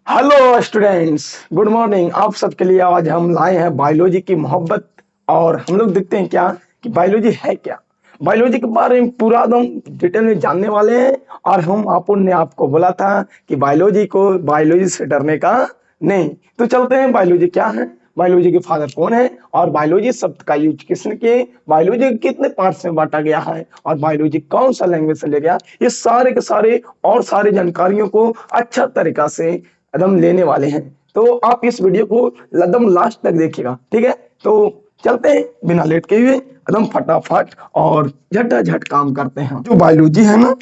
Hello students, good morning. आप सबके लिए आज हम लाए हैं बायोलॉजी की मोहब्बत। और हम लोग देखते हैं क्या कि बायोलॉजी है क्या। बायोलॉजी के बारे में पूरा एकदम डिटेल में जानने वाले हैं। और हम आपन ने आपको बोला था कि बायोलॉजी से डरने का नहीं। तो चलते हैं, बायोलॉजी क्या है, बायोलॉजी के फादर कौन है, और बायोलॉजी शब्द का यूज किसने किए, बायोलॉजी कितने पार्ट्स में बांटा गया है, और बायोलॉजी कौन सा लैंग्वेज से ले गया, ये सारे के सारे और सारी जानकारियों को अच्छा तरीका से एकदम लेने वाले हैं। तो आप इस वीडियो को एकदम लास्ट तक देखिएगा, ठीक है। तो चलते हैं बिना लेट के हुए एकदम फटाफट और झटाझट काम करते हैं। जो बायोलॉजी है ना,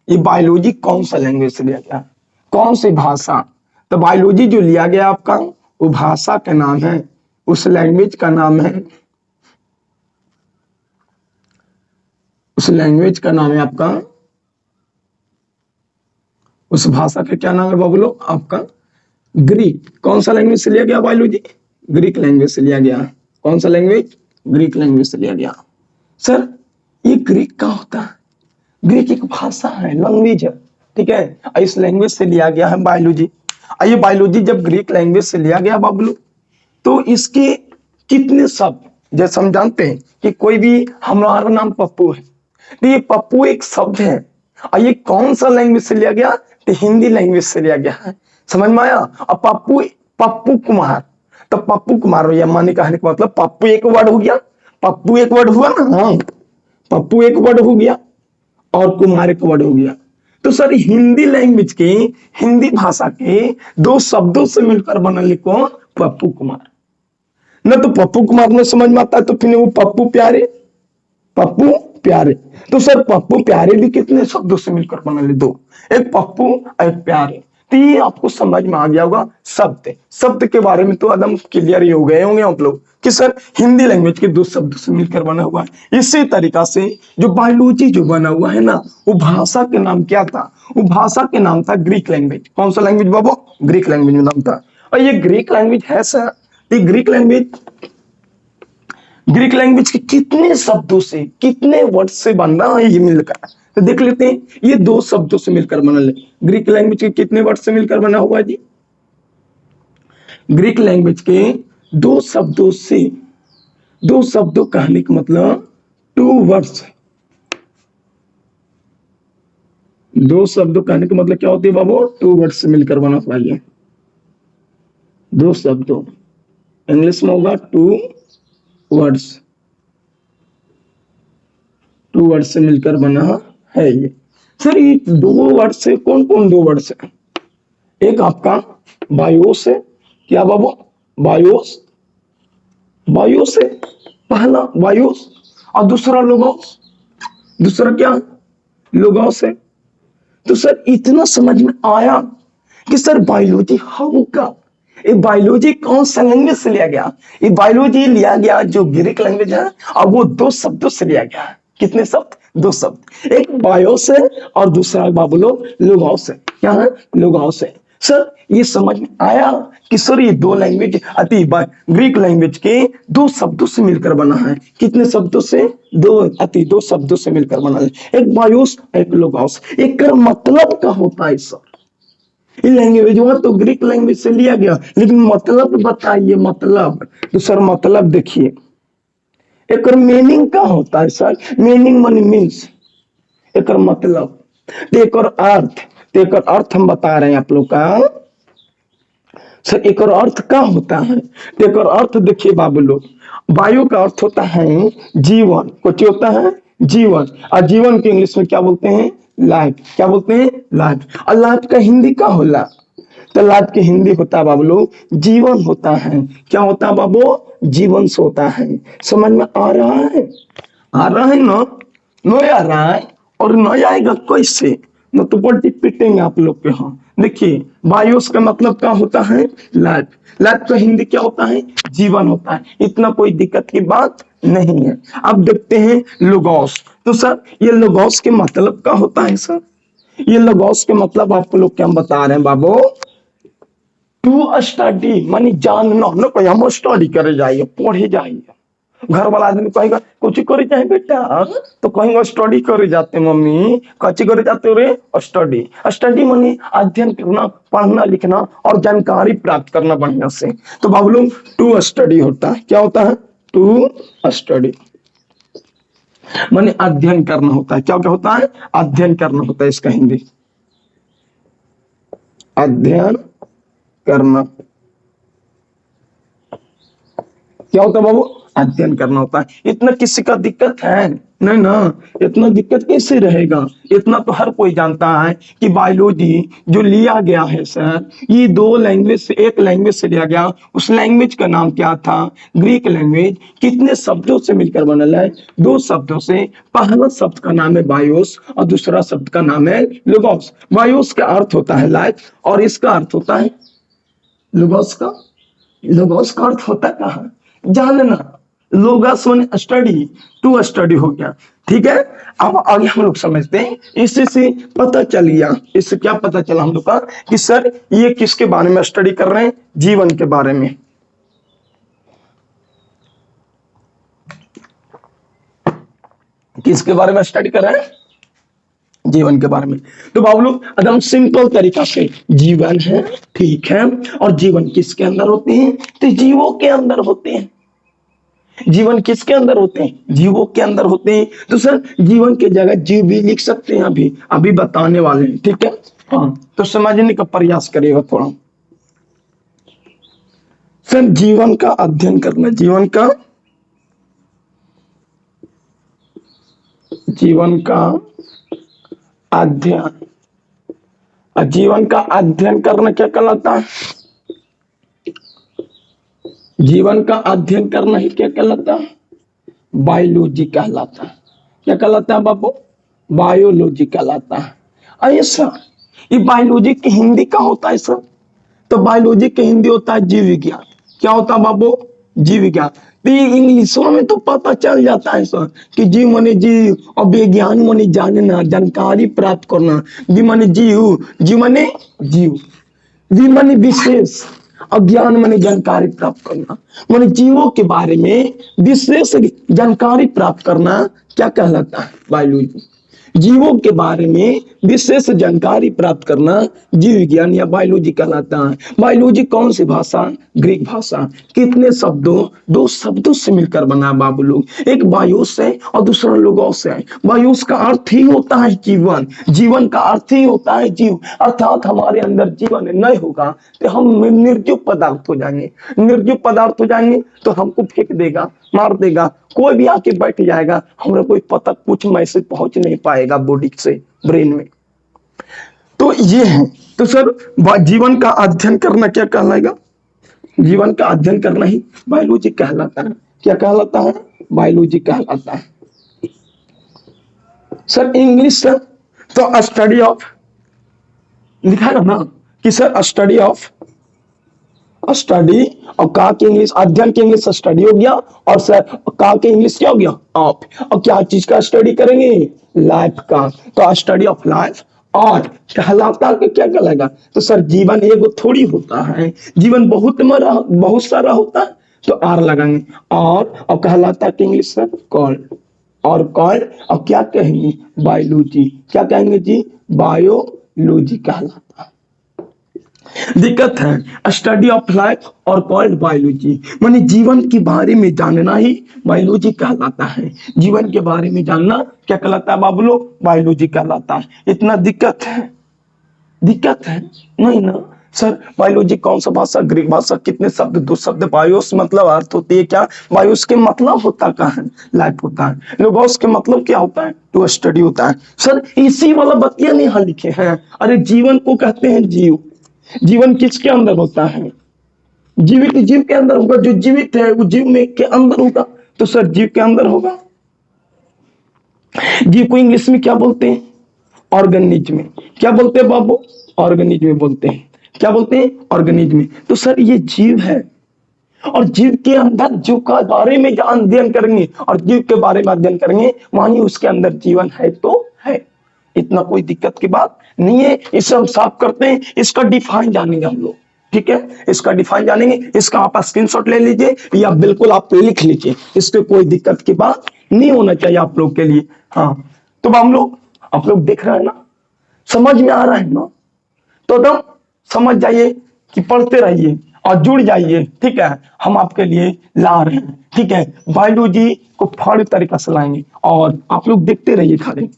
ये बायोलॉजी कौन सा लैंग्वेज से लिया गया, कौन सी भाषा। तो बायोलॉजी जो लिया गया आपका, वो भाषा का नाम है, उस लैंग्वेज का नाम है, उस लैंग्वेज का नाम है आपका, उस भाषा का क्या नाम है बाबू लोग आपका, ग्रीक। कौन सा लैंग्वेज से लिया गया बायोलॉजी, ग्रीक लैंग्वेज से लिया गया। कौन सा लैंग्वेज, ग्रीक लैंग्वेज से लिया गया। सर ये ग्रीक का होता है, ग्रीक एक भाषा है, लैंग्वेज है, ठीक है। इस लैंग्वेज से लिया गया है बायोलॉजी। ये बायोलॉजी जब ग्रीक लैंग्वेज से लिया गया बाबू, तो इसके कितने शब्द, जैसे हम जानते हैं कि कोई भी, हमारा नाम पप्पू है, तो ये पप्पू एक शब्द है। और ये कौन सा लैंग्वेज से लिया गया, तो हिंदी लैंग्वेज से लिया गया है। समझ में आया। और पप्पू, पप्पू कुमार, तो पप्पू कुमार या माने कहने का मतलब पप्पू एक वर्ड हो गया, पप्पू एक वर्ड हुआ ना, हाँ, पप्पू एक वर्ड हो गया और कुमार एक वर्ड हो गया। तो सर हिंदी लैंग्वेज के, हिंदी भाषा के दो शब्दों से मिलकर बनल कौन, पप्पू कुमार। न तो पप्पू कुमार में समझ में आता है, तो फिर वो पप्पू प्यारे, पप्पू प्यारे। तो सर पप्पू प्यारे भी कितने शब्दों से मिलकर बने, दो, एक पप्पू एक प्यारे। तो ये आपको समझ में आ गया होगा। शब्द, शब्द के बारे में तो एकदम क्लियर ही हो गए होंगे आप लोग कि सर हिंदी लैंग्वेज के दो शब्दों से मिलकर बना हुआ है। इसी तरीका से जो बायोलॉजी जो बना हुआ है ना, वो भाषा के नाम क्या था, वो भाषा के नाम था ग्रीक लैंग्वेज। कौन सा लैंग्वेज बाबू, ग्रीक लैंग्वेज में नाम था। और ये ग्रीक लैंग्वेज है सर, ये ग्रीक लैंग्वेज, ग्रीक लैंग्वेज के कितने शब्दों से, कितने वर्ड से बन रहा है ये मिलकर, तो देख लेते हैं। ये दो शब्दों से मिलकर बना ले, ग्रीक लैंग्वेज के कितने वर्ड से मिलकर बना हुआ है जी, ग्रीक लैंग्वेज के दो शब्दों से, दो शब्दों कहने का मतलब टू वर्ड्स, दो शब्दों कहने का मतलब क्या होती है बाबू, टू वर्ड से मिलकर बना हुआ है। दो शब्दों, इंग्लिश में होगा टू वर्ड्स, टू वर्ड से मिलकर बना है ये। सर ये दो वर्ड से कौन कौन दो वर्ड से, एक आपका बायोस है, क्या बाबू, बायोस, बायोस है पहला, बायोस। और दूसरा लोगोस, दूसरा क्या, लोगोस है। तो सर इतना समझ में आया कि सर बायोलॉजी होगा, ये बायोलॉजी कौन सा लैंग्वेज से लिया गया, ये बायोलॉजी लिया गया जो ग्रीक लैंग्वेज है, और वो दो शब्दों से लिया गया है। कितने शब्द, दो शब्द, एक बायोस है और दूसरा बाबू लोग लोगोस है। क्या है, लोगोस है। सर ये समझ में आया कि सर ये दो लैंग्वेज अति ग्रीक लैंग्वेज के दो शब्दों से मिलकर बना है। कितने शब्दों से, दो, अति दो शब्दों से मिलकर बना है, एक बायोस एक लोगोस। एक मतलब क्या होता है सर, ये लैंग्वेज हुआ तो ग्रीक लैंग्वेज से लिया गया, लेकिन मतलब बताइए, मतलब तो सर मतलब देखिए, एक मीनिंग क्या होता है सर, मीनिंग मनी मीन्स, एक मतलब, एक अर्थ, एक अर्थ हम बता रहे हैं आप लोग का। सर एक और अर्थ क्या होता है, एक और अर्थ देखिए बाबू लोग, वायु का अर्थ होता है जीवन, कुछ होता है जीवन, और जीवन के इंग्लिश में क्या बोलते हैं, लाइफ। क्या बोलते हैं, लाइफ। और लाइफ का हिंदी क्या होला, तो लाइफ की हिंदी होता है बाबू लोग जीवन होता है। क्या होता है बाबू, जीवन से होता है। समझ में आ रहा है, आ रहा है ना, नहीं आ रहा है, और नहीं आएगा कैसे, न तो बल्टी पिटेंगे आप लोग के। हाँ देखिए, बायोस का मतलब क्या होता है, लाइफ, लाइफ का हिंदी क्या होता है, जीवन होता है। इतना कोई दिक्कत की बात नहीं है। अब देखते हैं लोगोस। तो सर ये लोगोस के मतलब क्या होता है सर, ये लोगोस के मतलब आपको लोग क्या बता रहे हैं बाबू, टू स्टडी मानी जानना, न कोई हम स्टडी करे जाइए, पढ़े जाइए, घर वाला आदमी कहेगा कुछ करे जाए बेटा, तो कहेंगे स्टडी करे जाते मम्मी, कच्ची करे जाते हो रे, स्टडी। स्टडी माने अध्ययन करना, पढ़ना लिखना और जानकारी प्राप्त करना बढ़िया से। तो बाबू लोग टू स्टडी होता है, क्या होता है? टू स्टडी माने अध्ययन करना होता है। क्या क्या होता है? अध्ययन करना होता है। इसका हिंदी अध्ययन करना क्या होता है बाबू? अध्ययन करना होता है। इतना किसी का दिक्कत है नहीं ना, इतना दिक्कत कैसे रहेगा? इतना तो हर कोई जानता है कि बायोलॉजी जो लिया गया है सर, ये दो लैंग्वेज से, एक लैंग्वेज से लिया गया। उस लैंग्वेज का नाम क्या था? Greek language. कितने शब्दों से मिलकर बनल है? दो शब्दों से। पहला शब्द का नाम है बायोस और दूसरा शब्द का नाम है लोगोस। बायोस का अर्थ होता है लाइफ और इसका अर्थ होता है लोगोस का। लोगोस का अर्थ होता है कहा? जानना। लोगस माने स्टडी, टू स्टडी हो गया। ठीक है, अब आगे हम लोग समझते हैं। इससे से पता चल गया, इससे क्या पता चला हम लोग का कि सर ये किसके बारे में स्टडी कर रहे हैं? जीवन के बारे में। किसके बारे में स्टडी कर रहे हैं? जीवन के बारे में। तो बाबू लोग एकदम सिंपल तरीका से जीवन है, ठीक है, और जीवन किसके अंदर होते हैं? तो जीवों के अंदर होते हैं। जीवन किसके अंदर होते हैं? जीवों के अंदर होते हैं। तो सर जीवन की जगह जीव भी लिख सकते हैं, अभी अभी बताने वाले हैं, ठीक है। हाँ, तो समझने का प्रयास करिएगा थोड़ा। सर जीवन का अध्ययन करना, जीवन का अध्ययन, जीवन का अध्ययन करना क्या कहलाता है? जीवन का अध्ययन करना ही क्या कहलाता है? बायोलॉजी कहलाता है। क्या कहलाता है बाबू? बायोलॉजी कहलाता है। ऐसा ये बायोलॉजी की हिंदी का होता है सर? तो बायोलॉजी की हिंदी होता है जीव विज्ञान। क्या होता है बाबू? जीव विज्ञान। तो ये इंग्लिशों में तो पता चल जाता है सर कि जीव माने जीव और विज्ञान माने जानना, जानकारी प्राप्त करना। जीव माने जीव, जीव माने जीव, जीव माने विशेष, अज्ञान माने जानकारी प्राप्त करना। माने जीवों के बारे में विशेष जानकारी प्राप्त करना क्या कहलाता है? बायोलॉजी। जीवों के बारे में विशेष जानकारी प्राप्त करना जीव विज्ञान या बायोलॉजी कहलाता है। बायोलॉजी कौन सी भाषा? ग्रीक भाषा। कितने शब्दों? दो शब्दों से मिलकर बना बाबू लोग। एक बायोस है और दूसरा लोगोस है। बायोस का अर्थ ही होता है जीवन, जीवन का अर्थ ही होता है जीव। अर्थात हमारे अंदर जीवन नहीं होगा तो हम निर्जीव पदार्थ हो जाएंगे। निर्जीव पदार्थ हो जाएंगे तो हमको फेंक देगा, मार देगा, कोई भी आके बैठ जाएगा, हमरा कोई पता कुछ मैसेज पहुंच नहीं पाएगा बॉडी से ब्रेन में। तो ये है। तो सर जीवन का अध्ययन करना क्या कहलाएगा? जीवन का अध्ययन करना ही बायोलॉजी कहलाता है। क्या कहलाता है? बायोलॉजी कहलाता है। सर इंग्लिश सर तो स्टडी ऑफ लिखा है ना कि सर स्टडी ऑफ, स्टडी और का के इंग्लिश, अध्ययन के इंग्लिश स्टडी हो गया और सर का के इंग्लिश क्या हो गया? ऑफ। और क्या चीज का स्टडी करेंगे? लाइफ का। तो स्टडी ऑफ लाइफ और कहलाता के क्या कहलाएगा? तो सर जीवन एगो थोड़ी होता है, जीवन बहुत सारा होता है, तो आर लगाएंगे। और कहलाता के इंग्लिश सर कॉल्ड, और कॉल्ड और क्या कहेंगे? बायोलॉजी। क्या कहेंगे जी? बायोलॉजी कहलाता है। दिक्कत है स्टडी ऑफ लाइफ और कॉल्ड बायोलॉजी, माने जीवन के बारे में जानना ही बायोलॉजी कहलाता है। जीवन के बारे में जानना क्या कहलाता है बाबू लोग? बायोलॉजी कहलाता है। इतना दिक्कत है? दिक्कत है नहीं ना सर। बायोलॉजी कौन सा भाषा? ग्रीक भाषा। कितने शब्द? दो शब्द। बायोस मतलब अर्थ होती है क्या? बायोस के मतलब होता क्या है? लाइफ होता है। लोगोस के मतलब क्या होता है? टू स्टडी होता है। सर इसी वाला बतिया नहीं यहाँ लिखे हैं। अरे जीवन को कहते हैं जीव। जीवन किसके अंदर होता है? जीवित जीव के अंदर होगा। जो जीवित है वो जीव में के अंदर होगा। तो सर जीव के अंदर होगा। जीव को इंग्लिश में क्या बोलते हैं? ऑर्गेनिज्म। क्या बोलते हैं बाबू? ऑर्गेनिज्म बोलते हैं। क्या बोलते हैं? ऑर्गेनिज्म। तो सर ये जीव है और जीव के अंदर जीव का बारे में अध्ययन करेंगे और जीव के बारे में अध्ययन करेंगे, मानिए उसके अंदर जीवन है तो है। इतना कोई दिक्कत की बात नहीं है। इसे हम साफ करते हैं, इसका डिफाइन जानेंगे हम लोग। ठीक है, इसका डिफाइन जानेंगे, इसका आप स्क्रीनशॉट ले लीजिए या बिल्कुल आप लिख लीजिए, इसके कोई दिक्कत की बात नहीं होना चाहिए आप लोग के लिए। हाँ, तो हम लोग, आप लोग देख रहे हैं ना, समझ में आ रहा है ना, तो एकदम समझ जाइए कि पढ़ते रहिए और जुड़ जाइए, ठीक है, हम आपके लिए ला रहे हैं, ठीक है, बायोलॉजी को फल तरीका से लाएंगे और आप लोग देखते रहिए खाली।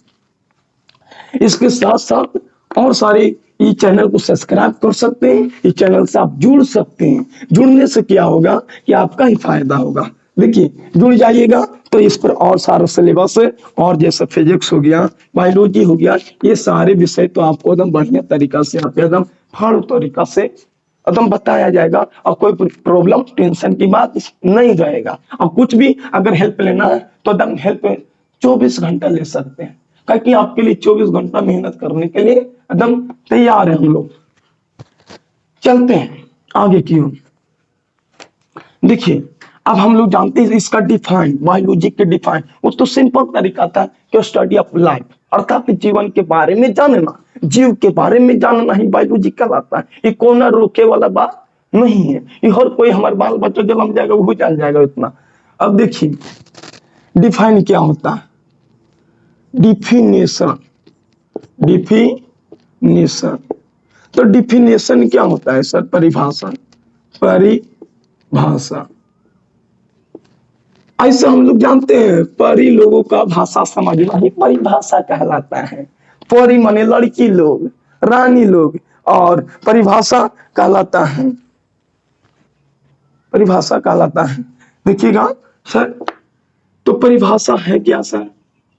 इसके साथ साथ और सारे इस चैनल को सब्सक्राइब कर सकते हैं, इस चैनल से आप जुड़ सकते हैं। जुड़ने से क्या होगा कि आपका ही फायदा होगा। देखिए, जुड़ जाइएगा तो इस पर और सारा सिलेबस है, और जैसे फिजिक्स हो गया, बायोलॉजी हो गया, ये सारे विषय तो आपको एकदम बढ़िया तरीका से, आप एकदम फल तरीका से एकदम बताया जाएगा, और कोई प्रॉब्लम टेंशन की बात नहीं रहेगा। और कुछ भी अगर हेल्प लेना है तो एकदम हेल्प 24 घंटा ले सकते हैं, क्योंकि आपके लिए 24 घंटा मेहनत करने के लिए एकदम तैयार है हम लोग। चलते हैं आगे की ओर। देखिए, अब हम लोग जानते हैं इसका डिफाइन, बायोलॉजी के डिफाइन, वो तो सिंपल तरीका था कि स्टडी ऑफ लाइफ, अर्थात जीवन के बारे में जानना, जीव के बारे में जानना ही बायोलॉजी कहलाता है। ये कौन रोके वाला बात नहीं है, ये हर कोई, हमारे बाल बच्चा जन्म जाएगा वो जान जाएगा इतना। अब देखिए, डिफाइन क्या होता है, डिफिनेशन, डिफिनेशन, तो डिफिनेशन क्या होता है सर? परिभाषा, परिभाषा। ऐसे हम लोग जानते हैं, परी लोगों का भाषा समझना ही परिभाषा कहलाता है। परी माने लड़की लोग, रानी लोग, और परिभाषा कहलाता है, परिभाषा कहलाता है। देखिएगा सर, तो परिभाषा है क्या सर?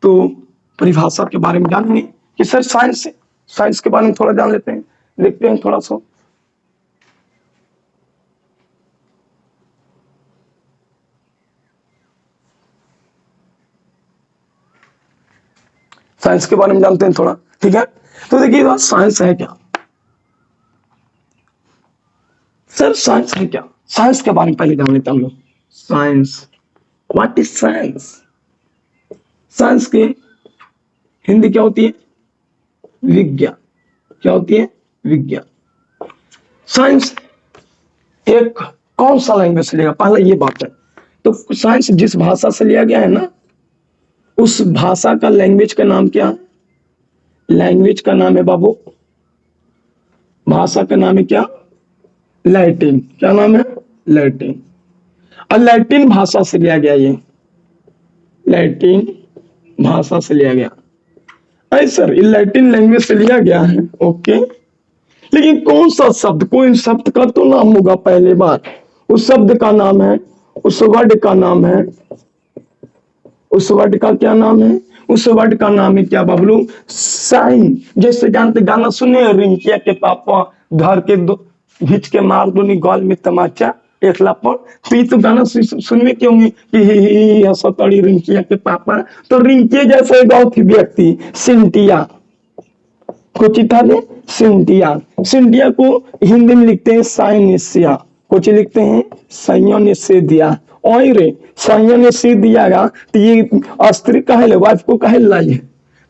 तो परिभाषा के बारे में जानेंगे कि सर साइंस, साइंस के बारे में थोड़ा जान लेते हैं, देखते हैं थोड़ा सा। साइंस के बारे में जानते हैं थोड़ा, ठीक है। तो देखिए, साइंस है क्या सर? साइंस है क्या? साइंस के बारे में पहले जान लेते हैं हम लोग। Science, what is science? Science के हिंदी क्या होती है? विज्ञान। क्या होती है? विज्ञान। साइंस एक कौन सा लैंग्वेज से लिया, पहले ये बात है। तो साइंस जिस भाषा से लिया गया है ना, उस भाषा का लैंग्वेज का नाम क्या है? लैंग्वेज का नाम है बाबू, भाषा का नाम है क्या? लैटिन। क्या नाम है? लैटिन। और लैटिन भाषा से लिया गया, ये लैटिन भाषा से लिया गया। अरे सर, ये लैटिन लैंग्वेज से लिया गया है, ओके, लेकिन कौन सा शब्द, कोई शब्द का तो नाम होगा पहले बार। उस शब्द का नाम है, उस वर्ड का नाम है, उस वर्ड का क्या नाम है? उस वर्ड का नाम है क्या बबलू? साइन। जैसे जानते, गाना सुने, रिंकिया के पापा घर के दो घिच के मार दो नी गॉल में तमाचा एकला पर। तो ये तो गाना सुनने के होंगे कि हंसतड़ी रिंकिया के पापा। तो रिंकिया जैसे गाँव थी व्यक्ति, सिंटिया कुछ था ने, सिंटिया। सिंटिया को हिंदी में लिखते हैं साइनेसिया, कुछ लिखते हैं साइनेसिया। और रे संजय ने सी दियागा, तो ये स्त्री कहे, वाइफ को कहे लाई।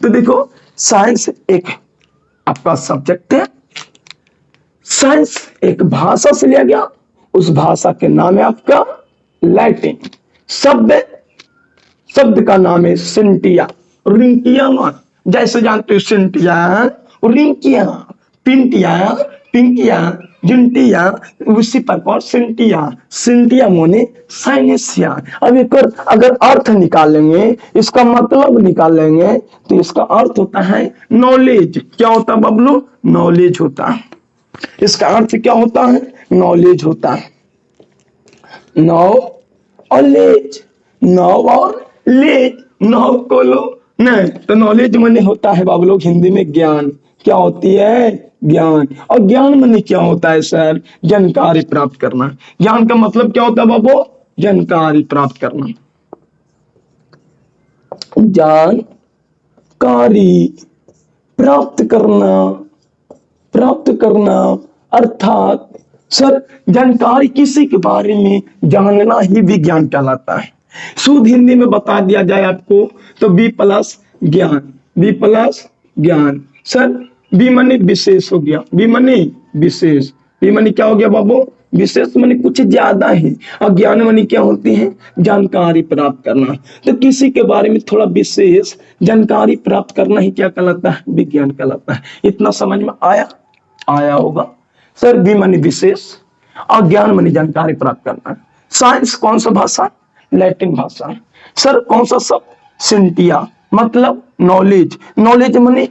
तो देखो, साइंस एक आपका सब्जेक्ट है, साइंस एक भाषा से लिया गया, उस भाषा के नाम है आपका लैटिन। शब्द, शब्द का नाम है सिंटिया, रिंकिया। जैसे जानते हो सिंटिया, रिंकिया, पिंटिया, पिंकिया, जिंटिया, उसी प्रकार सिंटिया, सिंटिया मोने साइनेसिया। अब एक अगर अर्थ निकालेंगे, इसका मतलब निकालेंगे, तो इसका अर्थ होता है नॉलेज। क्या होता है बबलू? नॉलेज होता है। इसका अर्थ क्या होता है? नॉलेज होता है। नॉलेज, नौ और लेज, नौ को लो नहीं, तो नॉलेज माने होता है बाबू लोग हिंदी में ज्ञान। क्या होती है? ज्ञान। और ज्ञान माने क्या होता है सर? जानकारी प्राप्त करना। ज्ञान का मतलब क्या होता है बाबू? जानकारी प्राप्त करना, जानकारी प्राप्त करना, प्राप्त करना। अर्थात सर, जानकारी किसी के बारे में जानना ही विज्ञान कहलाता है। शुद्ध हिंदी में बता दिया जाए आपको तो बी प्लस ज्ञान, बी प्लस ज्ञान। सर बी माने विशेष हो गया, बी माने विशेष, ये मानी क्या हो गया बाबू, विशेष मानी कुछ ज्यादा ही, और ज्ञान मानी क्या होती है, जानकारी प्राप्त करना। तो किसी के बारे में थोड़ा विशेष जानकारी प्राप्त करना ही क्या कहलाता है, विज्ञान कहलाता है। इतना समझ में आया, आया होगा सर। बी मानी विशेष और ज्ञान मानी जानकारी प्राप्त करना। साइंस कौन सा भाषा, लैटिन भाषा। सर कौन सा शब्द, सिंटिया, मतलब नॉलेज। नॉलेज मानी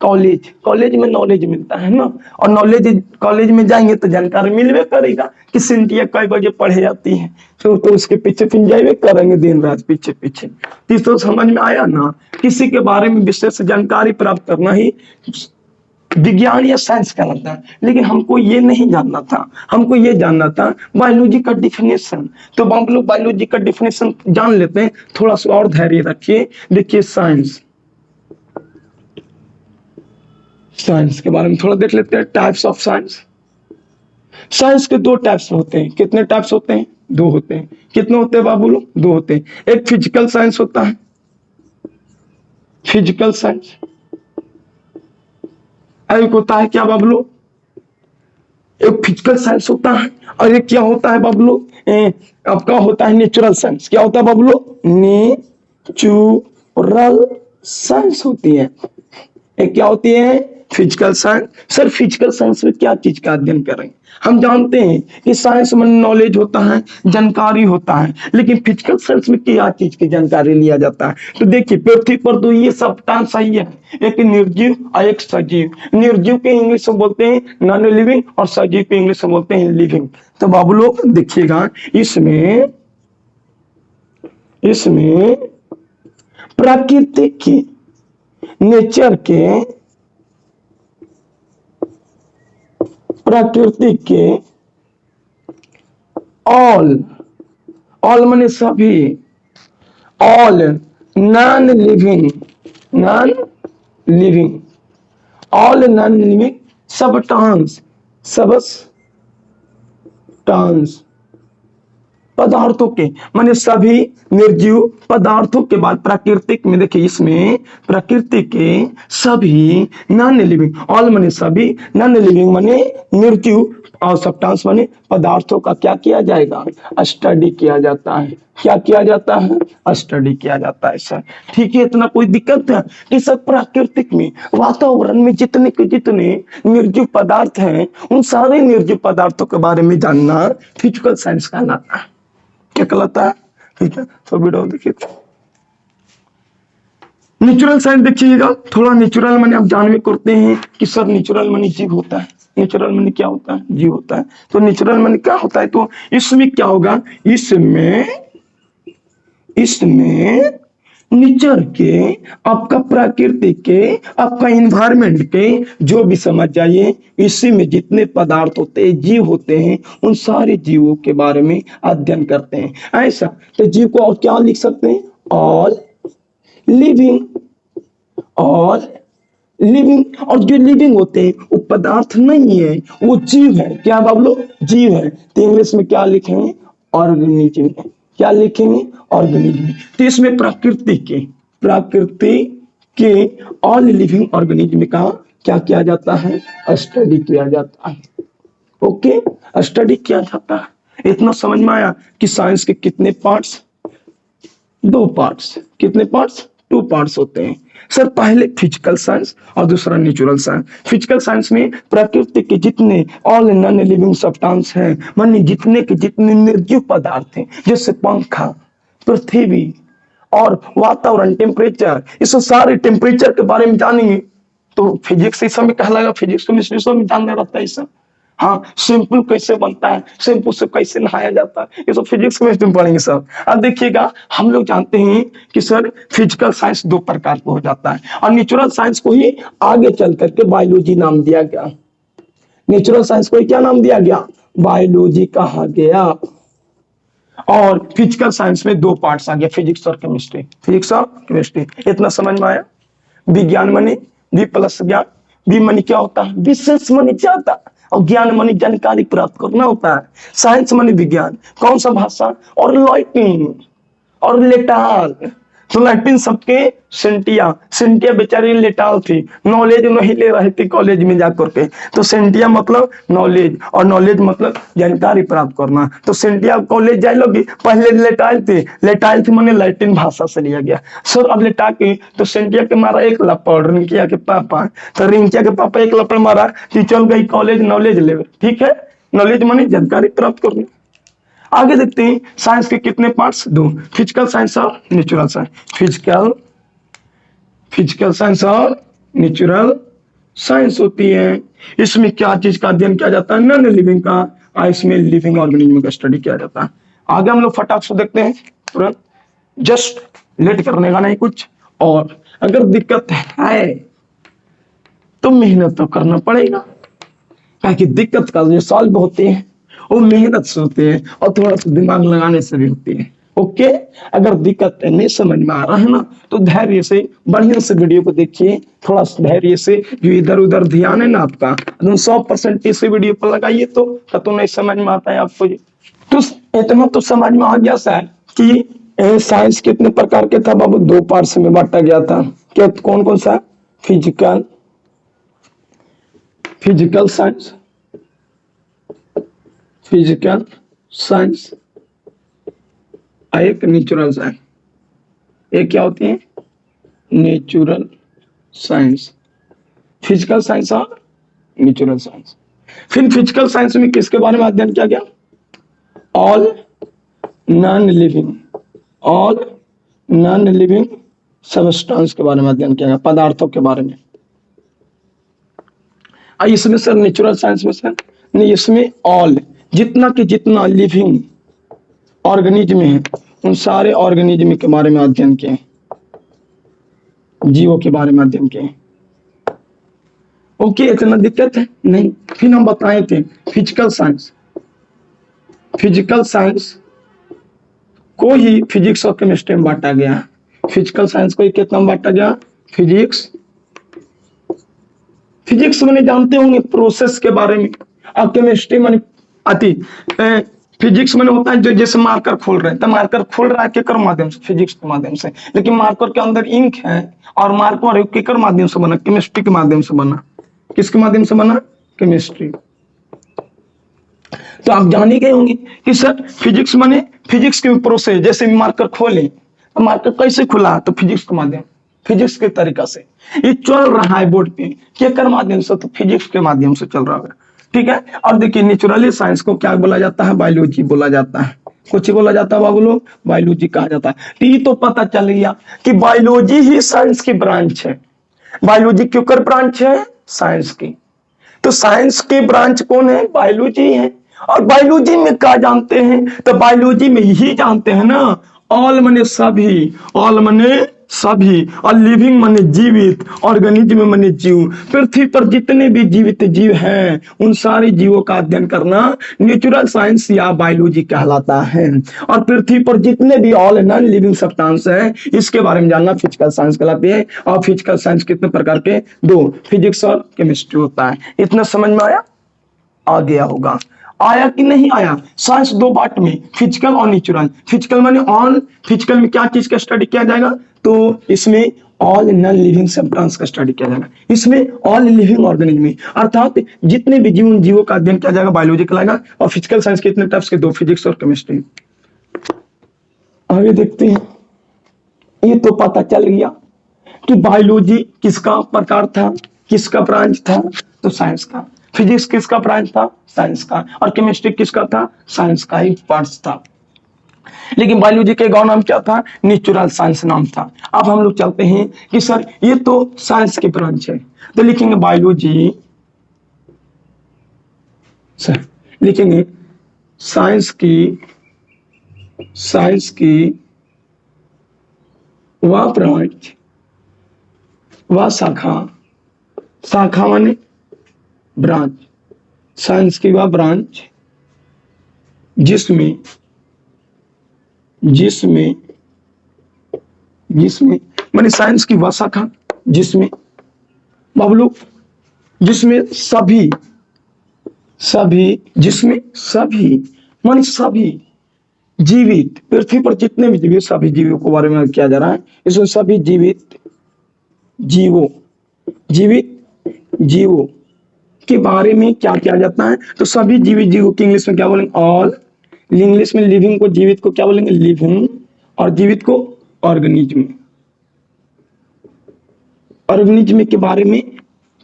कॉलेज, कॉलेज में नॉलेज मिलता है ना, और नॉलेज कॉलेज में जाएंगे तो जानकारी मिलवे करेगा कि सिंटिया कई बजे पढ़े जाती है, तो उसके पीछे फिर जाइए करेंगे दिन रात पीछे पीछे। तीसरा समझ में आया ना, किसी के बारे में विशेष जानकारी प्राप्त करना ही विज्ञान या साइंस कहलाता है। लेकिन हमको ये नहीं जानना था, हमको ये जानना था बायोलॉजी का डिफिनेशन। तो हम लोग बायोलॉजी का डिफिनेशन जान लेते हैं, थोड़ा सा और धैर्य रखिए। देखिए साइंस, साइंस के बारे में थोड़ा देख लेते हैं। Types of science. साइंस के दो टाइप्स होते हैं। कितने टाइप्स होते हैं, दो होते हैं। कितने होते हैं बाबू लोग, दो होते हैं। एक फिजिकल साइंस होता है, फिजिकल साइंस। एक होता है क्या बाबू लोग, एक फिजिकल साइंस होता है, और एक क्या होता है बाबू लोग, आपका होता है नेचुरल साइंस। क्या होता है बाबू लोग, नेचुरल साइंस होती है। एक क्या होती है, physical science. Sir physical science में क्या चीज का अध्ययन करेंगे, हम जानते हैं कि साइंस में नॉलेज होता है, जानकारी होता है, लेकिन फिजिकल साइंस में क्या चीज की जानकारी लिया जाता है। तो देखिए पृथ्वी पर तो ये सब टाइम सही है, एक निर्जीव और एक सजीव। निर्जीव के इंग्लिश में बोलते हैं नॉन लिविंग, और सजीव के इंग्लिश में बोलते हैं लिविंग। तो बाबू लोग देखिएगा, इसमें इसमें प्रकृति की, नेचर के, प्रकृति के ऑल, ऑल माने सभी, all non living, non living, all non living substance, substance पदार्थों के, माने सभी निर्जीव पदार्थों के बाद प्राकृतिक में देखिए, इसमें प्रकृति के सभी, नॉन लिविंग, ऑल माने सभी, नॉन लिविंग माने निर्जीव, और सब्सटेंस माने पदार्थों का क्या किया जाएगा, स्टडी किया जाता है। क्या किया जाता है, स्टडी किया जाता है सर। ठीक है, इतना कोई दिक्कत है कि सब प्राकृतिक में, वातावरण में जितने के जितने निर्जीव पदार्थ हैं, उन सारे निर्जीव पदार्थों के बारे में जानना फिजिकल साइंस कहलाता है। क्या कहलाता है, ठीक है। तो वीडियो देखिए। नेचुरल साइंस देखिएगा, थोड़ा नेचुरल माने आप जानवे करते हैं कि सर नेचुरल माने जीव होता है, नेचुरल माने क्या होता है, जीव होता है। तो नेचुरल माने क्या होता है, तो इसमें क्या होगा, इसमें नेचर के, आपका प्रकृति के, आपका इन्वायरमेंट के, जो भी समझ जाइए, इसी में जितने पदार्थ होते हैं, जीव होते हैं, उन सारे जीवों के बारे में अध्ययन करते हैं। ऐसा तो जीव को और क्या लिख सकते हैं, ऑल लिविंग, ऑल लिविंग। और जो लिविंग होते हैं वो पदार्थ नहीं है, वो जीव है। क्या बाबू, जीव है। तो इंग्लिश में क्या लिखेंगे, ऑर्गेनिज्म। क्या लिखेंगे, ऑर्गेनिज्म। तो इसमें प्रकृति के ऑल लिविंग ऑर्गेनिज्म का क्या किया जाता है, स्टडी किया जाता है। ओके, स्टडी किया जाता है। इतना समझ में आया कि साइंस के कितने पार्ट्स, दो पार्ट्स। कितने पार्ट्स, टू पार्ट्स होते हैं सर। पहले फिजिकल साइंस और दूसरा नेचुरल साइंस। फिजिकल साइंस में प्रकृति के जितने ऑल नॉन लिविंग सब्सटेंस हैं, माने जितने के जितने निर्जीव पदार्थ हैं, जैसे पंखा, पृथ्वी और वातावरण, टेम्परेचर, इस सारे टेम्परेचर के बारे में जानेंगे तो फिजिक्स इस समय कहलाएगा। फिजिक्स केमिस्ट्री में जानना रहता है इस। हाँ, शैम्पू कैसे बनता है, शैम्पू से कैसे नहाया जाता है, ये सब फिजिक्स में तुम पढ़ेंगे सर। अब देखिएगा, हम लोग जानते हैं कि सर फिजिकल साइंस दो प्रकार का हो जाता है, और नेचुरल साइंस को ही आगे चल करके बायोलॉजी नाम दिया गया। नेचुरल साइंस को क्या नाम दिया गया, बायोलॉजी कहा गया। और फिजिकल साइंस में दो पार्ट्स आ गया, फिजिक्स और केमिस्ट्री। फिजिक्स और केमिस्ट्री, इतना समझ में आया। विज्ञान माने वि प्लस ज्ञान। वि माने क्या होता है, विशेष माने ज्यादा, और ज्ञान माने जानकारी प्राप्त करना होता है। साइंस माने विज्ञान, कौन सा भाषा, और लैटिन और लेटाल। तो लैटिन सबके सेंटिया, सेंटिया बेचारी लेटाल थी, नॉलेज नहीं ले रही थी कॉलेज में जाकर के, तो सेंटिया मतलब नॉलेज, और नॉलेज मतलब जानकारी प्राप्त करना। तो सेंटिया कॉलेज जाए लोगी, पहले लेटाइल थी, लेटाइल थी मैंने लैटिन भाषा से लिया गया। सर अब लेटा के तो सेंटिया के मारा एक लपड़ रिंकिया के पापा, तो रिंकिया के पापा एक लपड़ मारा कि चल गई कॉलेज नॉलेज ले, ठीक है, नॉलेज माने जानकारी प्राप्त करनी। आगे देखते हैं साइंस के कितने पार्ट्स, दो, फिजिकल साइंस और नेचुरल साइंस। फिजिकल साइंस और नेचुरल साइंस होती है। इसमें क्या चीज का अध्ययन किया जाता है, नॉन लिविंग का, और इसमें लिविंग ऑर्गेनिज्म का स्टडी किया जाता है। आगे हम लोग फटाक से देखते हैं तुरंत, जस्ट लेट करने का नहीं कुछ। और अगर दिक्कत है तो मेहनत तो करना पड़ेगा, ताकि दिक्कत का जो सॉल्व होते हैं वो मेहनत से होते हैं और थोड़ा सा दिमाग लगाने से भी होती है। ओके, अगर दिक्कत नहीं समझ में आ रहा है ना तो धैर्य से बढ़िया से वीडियो को देखिए, थोड़ा धैर्य से, जो इधर उधर ध्यान है ना आपका 100% इसी वीडियो पर लगाइए, तो नहीं समझ में आता है आपको। तो इतना तो समझ में आ गया सर कि साइंस कितने प्रकार के था बाबू, दो पार्ट्स में बांटा गया था। क्या कौन कौन सा, फिजिकल साइंस, फिजिकल साइंस, एक नेचुरल साइंस। एक क्या होती है, नेचुरल साइंस, फिजिकल साइंस और नेचुरल साइंस। फिर फिजिकल साइंस में किसके बारे में अध्ययन किया गया, ऑल नॉन लिविंग सबस्टेंस के बारे में अध्ययन किया गया, पदार्थों के बारे में। इसमें सर नेचुरल साइंस में सर नहीं, इसमें ऑल, जितना कि जितना लिविंग ऑर्गेनिज्म है उन सारे ऑर्गेनिज्म के बारे में अध्ययन किए, जीवों के बारे में अध्ययन किए। ओके, इतना दिक्कत है नहीं। फिर हम बताए थे फिजिकल साइंस को ही फिजिक्स और केमिस्ट्री में बांटा गया। फिजिकल साइंस को ही कितना में बांटा गया, फिजिक्स मैंने जानते होंगे प्रोसेस के बारे में, और केमिस्ट्री मैंने आती, फिजिक्स मैंने होता है जो जैसे मार्कर खोल रहे हैं, तो मार्कर खोल रहा है केकर माध्यम से, फिजिक्स के माध्यम से, लेकिन मार्कर के अंदर इंक है और मार्कर केकर माध्यम से बना, केमिस्ट्री के माध्यम से बना। किसके माध्यम से बना, केमिस्ट्री। तो आप जान ही गए होंगे कि सर फिजिक्स माने फिजिक्स के प्रोसेस, जैसे मार्कर खोले तो मार्कर कैसे खुला, तो फिजिक्स के माध्यम, फिजिक्स के तरीका से ये चल रहा है बोर्ड पे, केकर माध्यम से, तो फिजिक्स के माध्यम से चल रहा है, ठीक है। और देखिए नेचुरली साइंस को क्या बोला जाता है, बायोलॉजी बोला जाता है। कुछ बोला जाता है बाबू लोग, बायोलॉजी कहा जाता है। तो ये तो पता चल गया कि बायोलॉजी ही साइंस की ब्रांच है। बायोलॉजी क्यों कर ब्रांच है, साइंस की। तो साइंस की ब्रांच कौन है, बायोलॉजी है। और बायोलॉजी में क्या जानते हैं, तो बायोलॉजी में यही जानते हैं ना, ऑल मने सभी, ऑल मने सभी, और लिविंग मने जीवित, ऑर्गेनिज्म मने जीव। पृथ्वी पर जितने भी जीवित जीव हैं उन सारे जीवों का अध्ययन करना नेचुरल साइंस या बायोलॉजी कहलाता है। और पृथ्वी पर जितने भी ऑल नॉन लिविंग सब्सटेंस हैं इसके बारे में जानना फिजिकल साइंस कहलाती है। और फिजिकल साइंस कितने प्रकार के, दो, फिजिक्स और केमिस्ट्री होता है। इतना समझ में आया, आ गया होगा, आया कि नहीं आया। साइंस दो पार्ट में, फिजिकल और नेचुरल। फिजिकल माने ऑल, फिजिकल में क्या चीज का स्टडी किया जाएगा, तो इसमें ऑल नॉन लिविंग सब्सटेंस का स्टडी किया जाएगा। इसमें ऑल लिविंग ऑर्गेनिज्म, अर्थात जितने भी जीवों का अध्ययन किया जाएगा बायोलॉजी कहलाएगा। और फिजिकल साइंस के इतने टाइप्स के, दो, फिजिक्स और केमिस्ट्री। आगे देखते हैं, ये तो पता चल गया कि बायोलॉजी किसका प्रकार था, किसका ब्रांच था, तो साइंस का। फिजिक्स किसका ब्रांच था, साइंस का। और केमिस्ट्री किसका था, साइंस का ही पार्ट्स था। लेकिन बायोलॉजी के गांव नाम क्या था, नेचुरल साइंस नाम था। अब हम लोग चलते हैं कि सर ये तो साइंस की ब्रांच है, तो लिखेंगे बायोलॉजी, सर लिखेंगे साइंस की वह ब्रांच, वह शाखा माने ब्रांच, साइंस की वह ब्रांच जिसमें माने साइंस की वह शाखा जिसमें बाबू, जिसमें सभी माने सभी जीवित, पृथ्वी पर जितने भी जीव सभी जीवों के बारे में किया जा रहा है। इसमें सभी जीवित जीवों, जीवित जीवों के बारे में क्या किया जाता है? तो सभी जीवित जीवों की इंग्लिश में क्या बोलेंगे? ऑल। इंग्लिश में लिविंग को, जीवित को क्या बोलेंगे? लिविंग। और जीवित को ऑर्गेनिज्म। ऑर्गेनिज्म के बारे में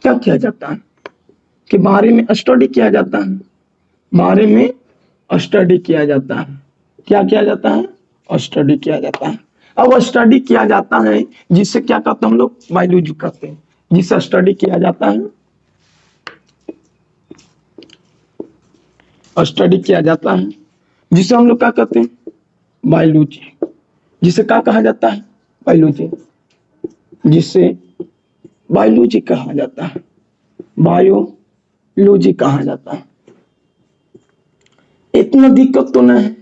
क्या किया जाता है? के बारे में स्टडी किया जाता है, बारे में स्टडी किया जाता है। क्या किया जाता है? स्टडी किया जाता है। अब स्टडी किया जाता है जिससे क्या कहते हैं हम लोग? बायोलॉजी कहते हैं। जिससे स्टडी किया जाता है, स्टडी किया जाता है, जिसे हम लोग क्या कहते हैं? बायोलॉजी। जिसे क्या कहा जाता है? बायोलॉजी। जिसे बायोलॉजी कहा जाता है, बायोलॉजी कहा जाता है। इतना दिक्कत तो नहीं है।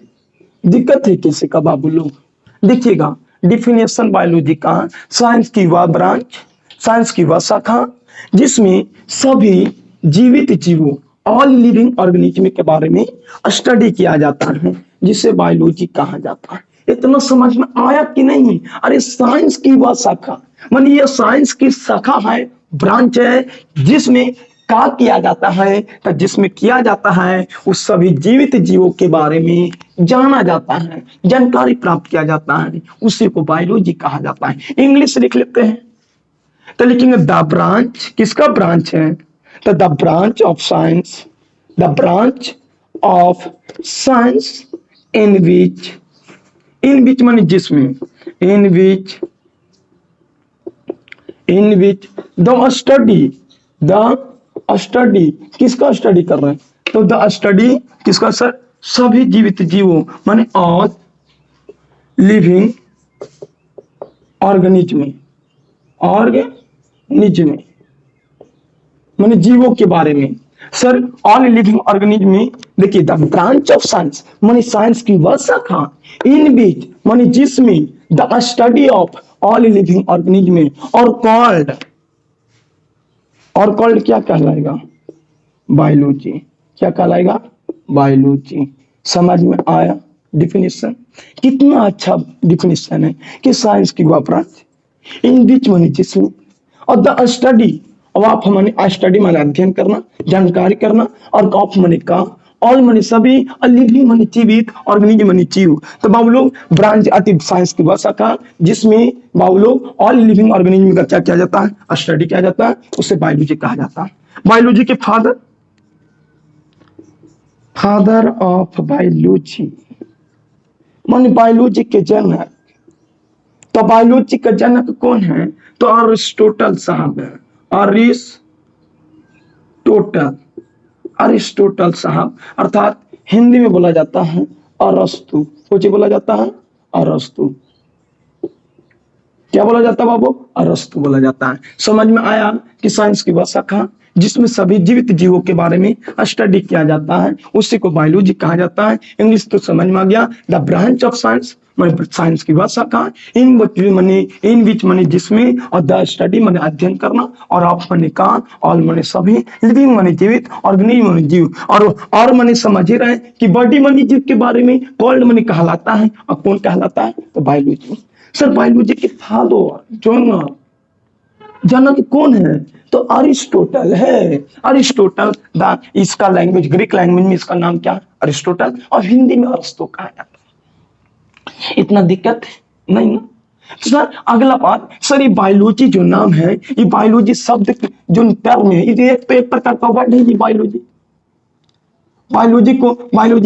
दिक्कत है किसी का बाबू लोग? देखिएगा, डिफिनेशन बायोलॉजी का, साइंस की वह ब्रांच, साइंस की वह शाखा जिसमें सभी जीवित जीवों, ऑल लिविंग ऑर्गेनिज्म के बारे में स्टडी किया जाता है, जिसे बायोलॉजी कहा जाता है। इतना समझ में आया कि नहीं? अरे साइंस की वह शाखा, मान ये साइंस की शाखा है, ब्रांच है, जिसमें क्या किया जाता है? तो जिसमें किया जाता है उस सभी जीवित जीवों के बारे में जाना जाता है, जानकारी प्राप्त किया जाता है, उसी को बायोलॉजी कहा जाता है। इंग्लिश लिख लेते हैं तो लिखेंगे द ब्रांच। किसका ब्रांच है? तो the branch of science, the branch of science in which माने जिसमें, इन विच द स्टडी, किसका स्टडी कर रहे हैं? तो द स्टडी किसका सर? सभी जीवित जीवों, माने ऑल लिविंग ऑर्गेनिज्म, ऑर्गेनिज्म माने जीवों के बारे में। सर ऑल लिविंग ऑर्गेनिज्म में देखिए, द ब्रांच ऑफ साइंस माने साइंस की वह शाखा, इन बीच माने जिसमें, the study of all living organism, और कॉल्ड क्या कहलाएगा? बायोलॉजी। क्या कहलाएगा? बायोलॉजी। समझ में आया डिफिनेशन? कितना अच्छा डिफिनेशन है कि साइंस की वह ब्रांच, इन बीच माने जिसमें, और द स्टडी, अब आप हमारे स्टडी माने अध्ययन करना, जानकारी करना, और ऑफ माने काम, ऑल माने सभी, और लिविंग माने जीवित, ऑर्गेनिज्म माने जीव। तो बाबू लोग ब्रांच अति साइंस की वह शाखा जिसमें बाबू लोग ऑल लिविंग ऑर्गेनिज्म का क्या किया जाता है? स्टडी किया जाता है, उसे बायोलॉजी कहा जाता है। बायोलॉजी के फादर ऑफ बायोलॉजी माने बायोलॉजी के जनक। तो बायोलॉजी का जनक कौन है? तो अरिस्टोटल साहब है। अरिस्टोटल साहब, अर्थात हिंदी में बोला जाता है अरस्तु। कुछ बोला जाता है अरस्तु। क्या बोला जाता है बाबू? अरस्तु बोला जाता है। समझ में आया कि साइंस की वह शाखा जिसमें सभी जीवित जीवों के बारे में स्टडी किया जाता है, उसी को बायोलॉजी कहा जाता है। इंग्लिश तो समझ में आ गया। द ब्रांच ऑफ साइंस माने साइंस की वह शाखा, इन विच माने जिसमें, और द स्टडी माने अध्ययन करना, और ऑफ माने काम, ऑल माने सभी, लिविंग माने जीवित, ऑर्गेनिज्म माने जीव, और माने समझ ही रहे कि बॉडी माने जीव के बारे में कॉल्ड माने कहलाता है, और कौन कहलाता है? तो बायोलॉजी। सर बायोलॉजी के फादर जनक कौन है? तो अरिस्टोटल है। अरिस्टोटल, इसका लैंग्वेज ग्रीक लैंग्वेज में इसका नाम क्या है? अरिस्टोटल, और हिंदी में अरस्तु कहा जाता है। इतना दिक्कत नहीं ना? सर अगला बात, सर ये बायोलॉजी जो नाम है, ये बायोलॉजी शब्द जो टर्म है, ये एक प्रकार का वर्ड है। ये बायोलॉजी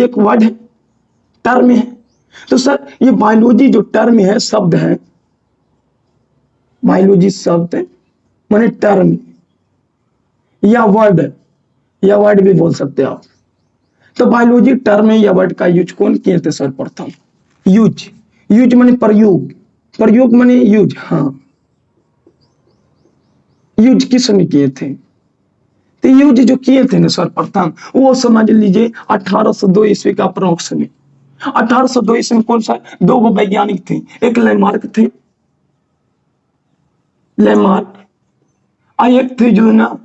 एक वर्ड है, टर्म है। तो सर ये बायोलॉजी जो टर्म है, शब्द है, बायोलॉजी शब्द माने टर्म या वर्ड भी बोल सकते हो आप। तो बायोलॉजी टर्म या वर्ड का यूज कौन किए थे सर्वप्रथम? यूज माने प्रयोग माने यूज। हाँ, यूज किसने किए थे? तो यूज जो किए थे ना सर्वप्रथम, वो समझ लीजिए 1802 ईस्वी का अप्रोक्स में। 1802 ईस्वी में कौन सा? दो वैज्ञानिक थे, एक लैमार्क थे, एक थे जो ना,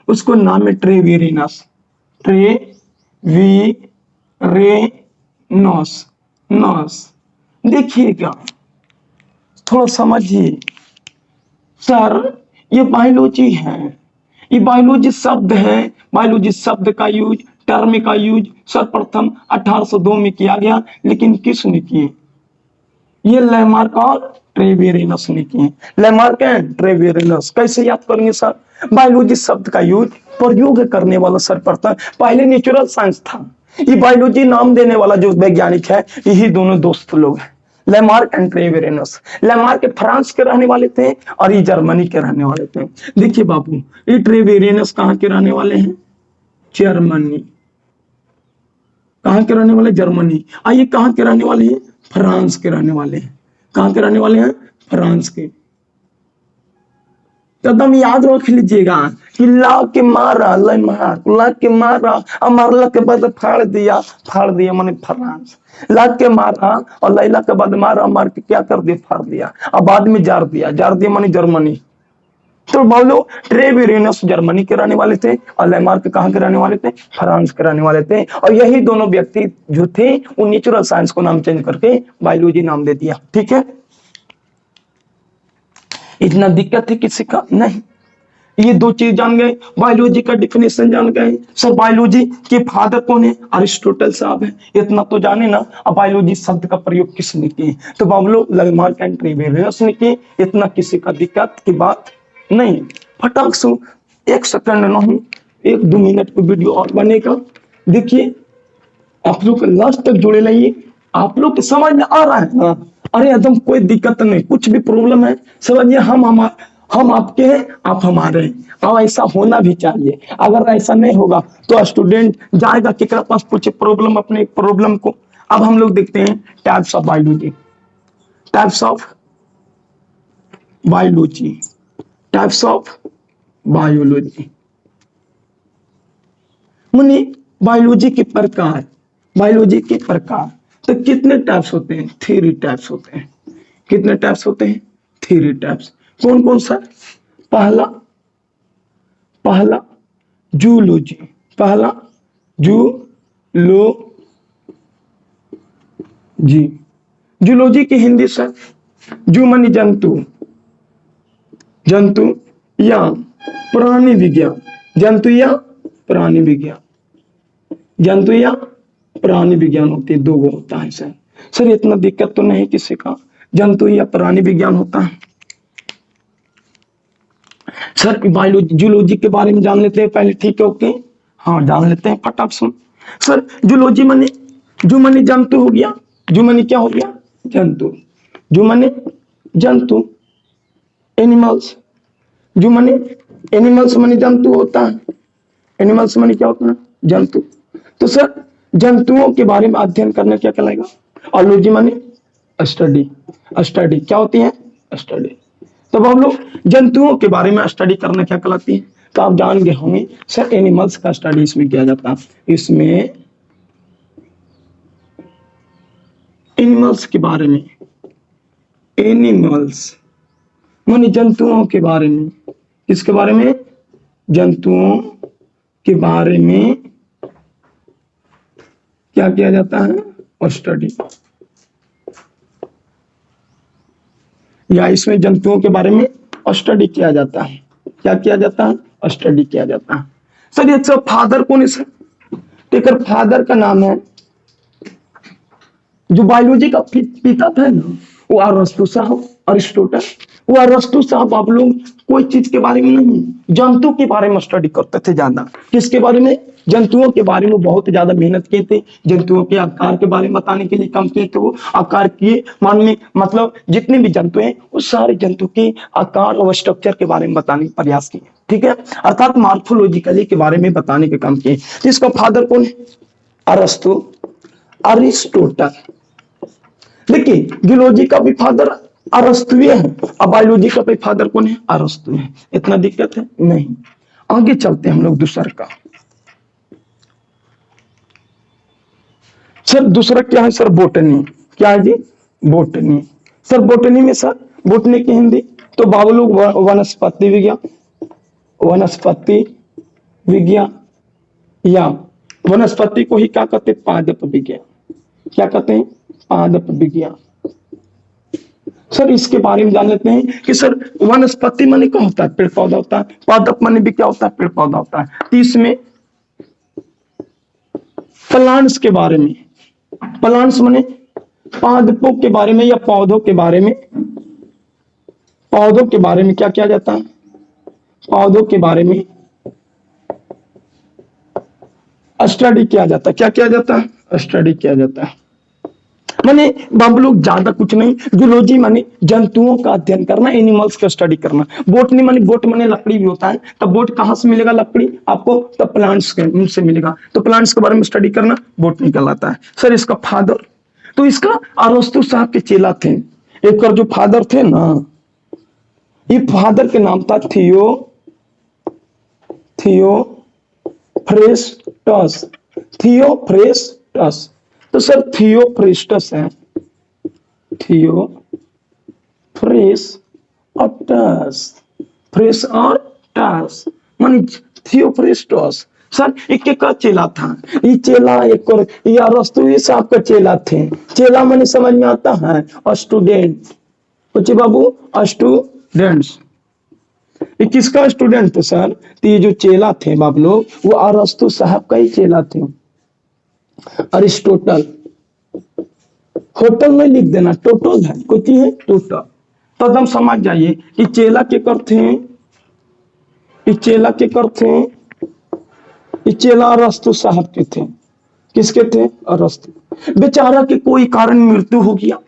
उसको नाम है ट्रेविरेनस। नस। देखिएगा, थोड़ा समझिए सर, ये बायोलॉजी है, ये बायोलॉजी शब्द है। बायोलॉजी शब्द का यूज, टर्म का यूज सर्वप्रथम 1802 में किया गया, लेकिन किसने किए? ये लैमार्क और ट्रेवेरिनस ने किए। Lamarck and Treviranus. कैसे याद करेंगे सर? बायोलॉजी शब्द का यूज, प्रयोग करने वाला सर्वप्रथम, पहले नेचुरल साइंस था। ये बायोलॉजी नाम देने वाला जो वैज्ञानिक है, यही दोनों दोस्त लोग हैं, लैमार्क एंड ट्रेवेरिनस। लैमार्क फ्रांस के रहने वाले थे और ये जर्मनी के रहने वाले थे। देखिए बाबू, ये ट्रेवेरिनस कहाँ के रहने वाले हैं? जर्मनी। कहाँ के रहने वाले? जर्मनी। आइए, कहाँ के रहने वाले हैं? फ्रांस के रहने वाले हैं। कहाँ के रहने वाले हैं? फ्रांस के। तो एकदम याद रख लीजिएगा कि ला के मारा, ला के मारा और मारला के बाद फाड़ दिया माने फ्रांस। ला के मारा और लैला के बाद मारा, मार के क्या कर दिया? फाड़ दिया और बाद में जार दिया माने जर्मनी। तो बोलो, ट्रेवेरिनस जर्मनी के रहने वाले थे और लैमार्क कहाँ के रहने वाले थे? फ्रांस के रहने वाले थे। और यही दोनों व्यक्ति जो थे, वो नेचुरल साइंस को नाम चेंज करके बायोलॉजी नाम दे दिया। ठीक है, इतना दिक्कत है किसी का नहीं। ये दो चीज जान गए, बायोलॉजी का डिफिनेशन जान गए। सर, बायोलॉजी के फादर कौन है? अरिस्टोटल साहब है, इतना तो जाने ना। अब बायोलॉजी शब्द का प्रयोग किसने किए? तो बाबलो लैमार्क एंड ट्रेवेरिनस ने किए। इतना किसी का दिक्कत की बात नहीं। फटाक से 1 सेकंड नहीं, 1-2 मिनट को वीडियो और बनेगा। देखिए, आप लोग लास्ट तक जुड़े रहिए। आप लोग समझ में आ रहा है ना? अरे एकदम कोई दिक्कत नहीं, कुछ भी प्रॉब्लम है समझिए, हम आपके हैं, आप हमारे हैं, और ऐसा होना भी चाहिए। अगर ऐसा नहीं होगा तो स्टूडेंट जाएगा केकरा पास पूछे प्रॉब्लम, अपने प्रॉब्लम को। अब हम लोग देखते हैं types of biology. Types of biology, types of biology माने बायोलॉजी के प्रकार। बायोलॉजी के प्रकार तो कितने टाइप्स होते हैं? 3 टाइप्स होते हैं। कितने टाइप्स होते हैं? 3 टाइप्स। कौन कौन सा? पहला पहला जूलॉजी। पहला जूलॉजी। जूलॉजी की हिंदी सर, जू मानी जंतु, जंतु या प्राणी विज्ञान। जंतु या प्राणी विज्ञान, जंतु या प्राणी विज्ञान होती है, 2 होता है सर। सर, इतना दिक्कत तो नहीं किसी का? जंतु या प्राणी विज्ञान होता है। सर, बायोलॉजी जूलॉजी के बारे में जान लेते हैं पहले, ठीक है? ओके, हाँ जान लेते हैं फटाक सुन। सर, जूलॉजी माने, जू माने जंतु हो गया। जू माने क्या हो गया? जंतु। जू माने जंतु, एनिमल्स। जू माने एनिमल्स माने जंतु होता है। एनिमल्स माने क्या होता है? जंतु। तो सर, जंतुओं के बारे में अध्ययन करना क्या कहलाएगा? ऑलॉजी माने स्टडी। स्टडी क्या होती है? स्टडी। तो हम लोग जंतुओं के बारे में स्टडी करना क्या कहलाती है? तो आप जान गए होंगे सर, एनिमल्स का स्टडी इसमें किया जाता है। इसमें एनिमल्स के बारे में, एनिमल्स माने जंतुओं के बारे में। किसके बारे में? जंतुओं के बारे में क्या किया जाता है? और स्टडी। या इसमें जंतुओं के बारे में स्टडी किया जाता है। क्या किया जाता है? स्टडी किया जाता है। सर, ये सब फादर कौन है सर? तो फादर का नाम है, जो बायोलॉजी का पिता था ना, वो अरस्तु साहब, अरिस्टोटल। वो अरस्तु साहब, आप लोग कोई चीज के बारे में नहीं, जंतु के बारे में स्टडी करते थे ज्यादा। किसके बारे में? जंतुओं के बारे में बहुत ज्यादा मेहनत किए थे। जंतुओं के आकार के बारे में बताने के लिए काम किए थे। वो आकार किए मान में, मतलब जितने भी जंतु हैं, उस सारे जंतु के आकार और स्ट्रक्चर के बारे में बताने का प्रयास किए। ठीक है, अर्थात मार्फोलॉजिकली के बारे में बताने के काम किए। तो इसका फादर कौन है? अरस्तु, अरिस्टोटल। देखिए, जूलॉजी का भी फादर अरस्तु है और बायोलॉजी का भी फादर कौन है? अरस्तु है। इतना दिक्कत है नहीं। आगे चलते हैं हम लोग दूसरा का। सर, दूसरा क्या है सर? बोटनी। क्या है जी? बोटनी। सर, बोटनी में सर, बोटनी की हिंदी तो बाबू लोग वनस्पति विज्ञान, वनस्पति विज्ञान, या वनस्पति को ही क्या कहते हैं? पादप विज्ञान। क्या कहते हैं? पादप विज्ञान। सर इसके बारे में जान लेते हैं कि सर वनस्पति माने क्या होता है, पेड़ पौधा होता है, पादप माने भी क्या होता है, पेड़ पौधा होता है। तो इसमें प्लांट्स के बारे में, प्लांट्स माने पादपों के बारे में या पौधों के बारे में, पौधों के बारे में क्या किया जाता है, पौधों के बारे में स्टडी किया जाता है। क्या किया जाता है, स्टडी किया जाता है। माने बाबू लोग ज्यादा कुछ नहीं, जूलॉजी माने जंतुओं का अध्ययन करना, एनिमल्स का स्टडी करना। बोटनी माने, बोट माने लकड़ी भी होता है, तो बोट कहां से मिलेगा लकड़ी आपको, तो प्लांट्स से मिलेगा। तो प्लांट्स के बारे में स्टडी करना बोटनी कहलाता है। सर इसका फादर, तो इसका अरस्तु साहब के चेला थे, एक जो फादर थे ना, ये फादर के नाम था थियोफ्रेस्टस, थियोफ्रेस्टस। तो सर थियोफ्रेस्टस है, थियोफ्रेस्टस, फ्रेस और टस मानी थियोफ्रेस्टस। सर एक का चेला था, ये चेला एक और ये अरस्तु साहब का चेला थे। चेला माने समझ में आता है, स्टूडेंट, बच्चे बाबू स्टूडेंट्स। ये किसका स्टूडेंट थे सर, तो ये जो चेला थे बाबू लोग, वो अरस्तु साहब का ही चेला थे। अरिस्टोटल, होटल में लिख देना, टोटल है, कुछ है टोटल। तो एकदम समझ जाइए कि चेला के कर थे, ये चेला के कर थे, ये चेला अरस्तु साहब के थे। किसके थे, अरस्तु। बेचारा के कोई कारण मृत्यु हो गया,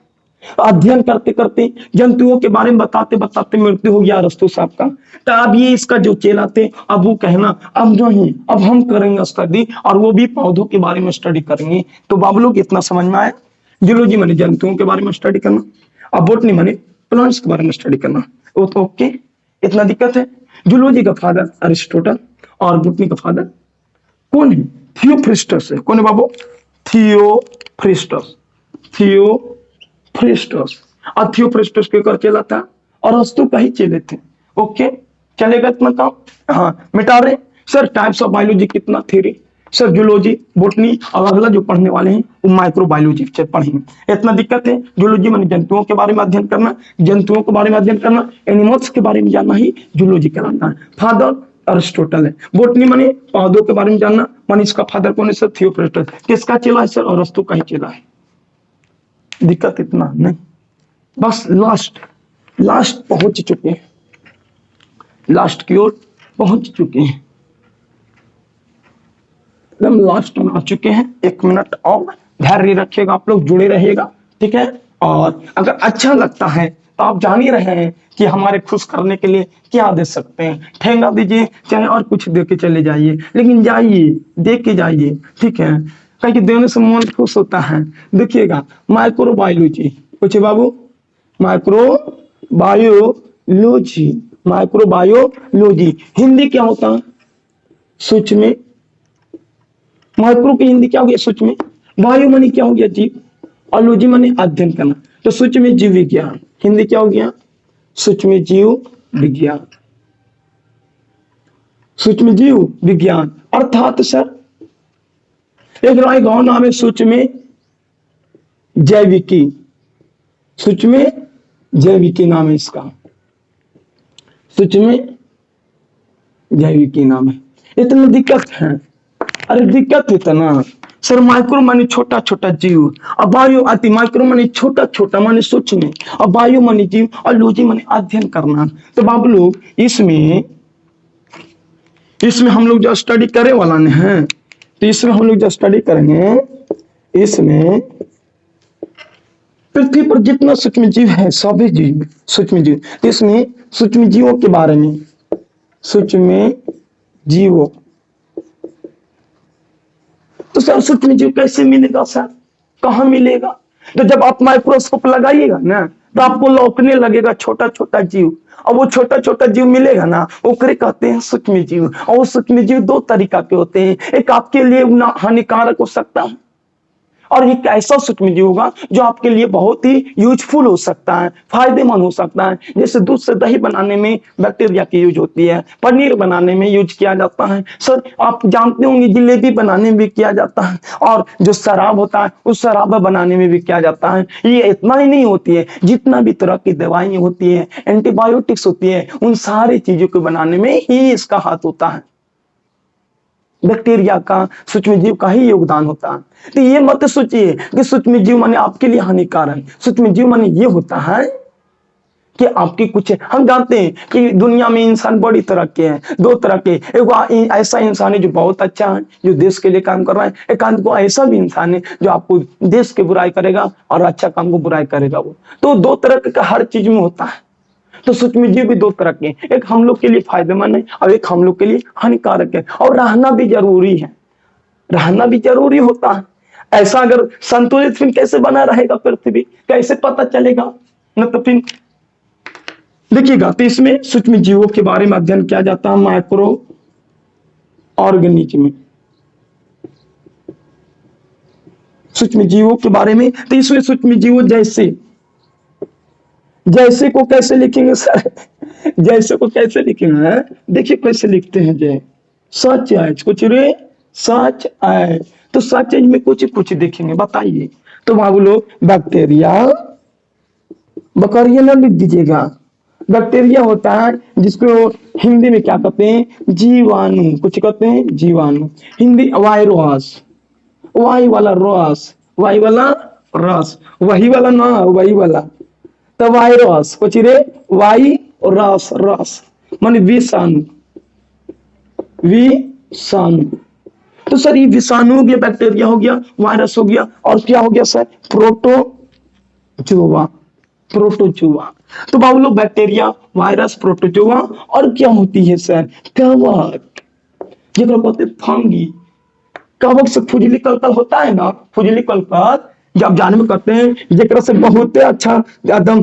अध्ययन करते करते जंतुओं के बारे में बताते बताते मृत्यु हो गया अरस्तु साहब का। तो अब ये इसका जो चेला थे, अब वो कहना अब नहीं, अब हम करेंगे स्टडी, और वो भी पौधों के बारे में स्टडी करेंगे। तो बाबू लोग इतना समझ में आया, जूलॉजी माने जंतुओं के बारे में स्टडी करना, और बोटनी माने प्लांट्स के बारे में स्टडी करना। ओके, इतना दिक्कत है। जूलॉजी का फादर अरिस्टोटल और बोटनी का फादर कौन है, थियोफ्रेस्टस है। कौन है बाबू, थियोफ्रेस्टस, थियोफ्रेस्टस। और थियोफ्रेस्टस के कर चेला था, और अरस्तु का ही चेले थे। ओके, चलेगा इतना काम। हाँ, मिटा रहे सर। टाइप्स ऑफ बायोलॉजी कितना थ्योरी, सर जूलॉजी, बोटनी, और अगला जो पढ़ने वाले हैं वो माइक्रोबायोलॉजी पढ़ेंगे। इतना दिक्कत है। जूलॉजी माने जंतुओं के बारे में अध्ययन करना, जंतुओं के बारे में अध्ययन करना, एनिमल्स के बारे में जानना ही जूलॉजी कहलाता है। फादर अरिस्टोटल है। बोटनी माने पौधों के बारे में जानना, माने इसका फादर कौन है सर, थियोफ्रेस्टस। किसका चेला है सर, अरस्तु का ही चेला है। दिक्कत इतना नहीं, बस लास्ट पहुंच चुके हैं, लास्ट की ओर पहुंच चुके हैं, एकदम लास्ट में आ चुके हैं। 1 मिनट और धैर्य रखिएगा, आप लोग जुड़े रहिएगा, ठीक है। और अगर अच्छा लगता है तो आप जान ही रहे हैं कि हमारे खुश करने के लिए क्या दे सकते हैं। ठेंगा दीजिए, चाहे और कुछ दे के चले जाइए, लेकिन जाइए, दे के जाइए, ठीक है। कहीं देने से मन खुश होता है। देखिएगा, माइक्रोबायोलॉजी, पूछे बाबू, माइक्रोबायोलॉजी, माइक्रोबायोलॉजी हिंदी क्या होता है, सूक्ष्म। माइक्रो की हिंदी क्या हो गया, सूक्ष्म। बायो मानी क्या हो गया, जीव, और लॉजी मानी अध्ययन करना। तो सूक्ष्म जीव विज्ञान, हिंदी क्या हो गया, सूक्ष्म जीव विज्ञान, सूक्ष्म जीव विज्ञान। अर्थात सर एक गांव नाम है सूक्ष्म जैविकी, सूक्ष्म जैविकी नाम है इसका, सूक्ष्म जैविकी नाम है। इतना दिक्कत है, अरे दिक्कत इतना सर। माइक्रो माने छोटा छोटा जीव, और बायो आती, माइक्रो माने छोटा छोटा माने सूक्ष्म, और बायो माने जीव, और लॉजी माने अध्ययन करना। तो बाबू लोग इसमें हम लोग जो स्टडी करे वाला ने हैं, तो इसमें हम लोग जो स्टडी करेंगे, इसमें पृथ्वी पर जितना सूक्ष्म जीव है सभी जीव सूक्ष्म जीव। तो इसमें सूक्ष्म जीवों के बारे में, सूक्ष्म जीवों, तो सर सूक्ष्म जीव कैसे मिलेगा सर, कहां मिलेगा। तो जब आप माइक्रोस्कोप लगाइएगा ना, तो आपको लौटने लगेगा छोटा छोटा जीव, और वो छोटा छोटा जीव मिलेगा ना, ओकरे कहते हैं सूक्ष्म जीव। और वो सूक्ष्म जीव 2 तरीका के होते हैं, एक आपके लिए हानिकारक हो सकता है, और ये एक ऐसा सूक्ष्म जीव होगा जो आपके लिए बहुत ही यूजफुल हो सकता है, फायदेमंद हो सकता है। जैसे दूध से दही बनाने में बैक्टीरिया की यूज होती है, पनीर बनाने में यूज किया जाता है। सर आप जानते होंगे जिलेबी बनाने में भी किया जाता है, और जो शराब होता है उस शराब बनाने में भी किया जाता है। ये इतना ही नहीं होती है, जितना भी तरह की दवाई होती है, एंटीबायोटिक्स होती है, उन सारी चीजों को बनाने में ही इसका हाथ होता है। बैक्टीरिया का, सूक्ष्म जीव का ही योगदान होता है। तो ये मत सोचिए कि सूक्ष्म जीव माने आपके लिए हानिकारक। सूक्ष्म जीव माने ये होता है कि आपकी कुछ, हम जानते हैं कि दुनिया में इंसान बड़ी तरह के हैं, दो तरह के। एक ऐसा इंसान है जो बहुत अच्छा है, जो देश के लिए काम कर रहा है। एक आदमी को ऐसा भी इंसान है जो आपको देश की बुराई करेगा और अच्छा काम को बुराई करेगा। वो तो दो तरह का हर चीज में होता है। तो सूक्ष्म जीव भी दो तरह के, एक हम लोग के लिए फायदेमंद है और एक हम लोग के लिए हानिकारक है। और रहना भी जरूरी है, रहना भी जरूरी होता है। ऐसा अगर संतुलित फिर कैसे बना रहेगा पृथ्वी, कैसे पता चलेगा? न तो फिर देखिएगा, तो इसमें सूक्ष्म जीवों के बारे में अध्ययन किया जाता है, माइक्रो ऑर्गेनिज्म, सूक्ष्म जीवों के बारे में। तो इसमें सूक्ष्म जीवों जैसे, जैसे को कैसे लिखेंगे सर? जैसे को कैसे लिखेंगे? देखिए कैसे लिखते हैं। जय सच एज, कुछ रे सच एज, तो सच एज में कुछ कुछ देखेंगे, बताइए। तो बाबू लोग बैक्टीरिया, बकरिया ना लिख दीजिएगा। बैक्टीरिया होता है जिसको हिंदी में क्या कहते हैं? जीवाणु, कुछ कहते हैं जीवाणु। हिंदी वायरस, वाई वाला रस, वाई वाला रस, वही वाला ना, वही वाला। तो वायरस, कुछ रे वाई रस, रस माने विषाणु, विषाणु। तो सर ये विषाणु हो गया, बैक्टीरिया हो गया, वायरस हो गया, और क्या हो गया सर? Protozoa, protozoa. तो बाबू लोग बैक्टीरिया, वायरस, प्रोटोजोआ, और क्या होती है सर? कवक, जिसको कहते हैं फंगी। कवक से खुजली कलकल होता है ना, खुजली कलकल जब जाने में करते हैं, जेकरा से बहुत अच्छा एकदम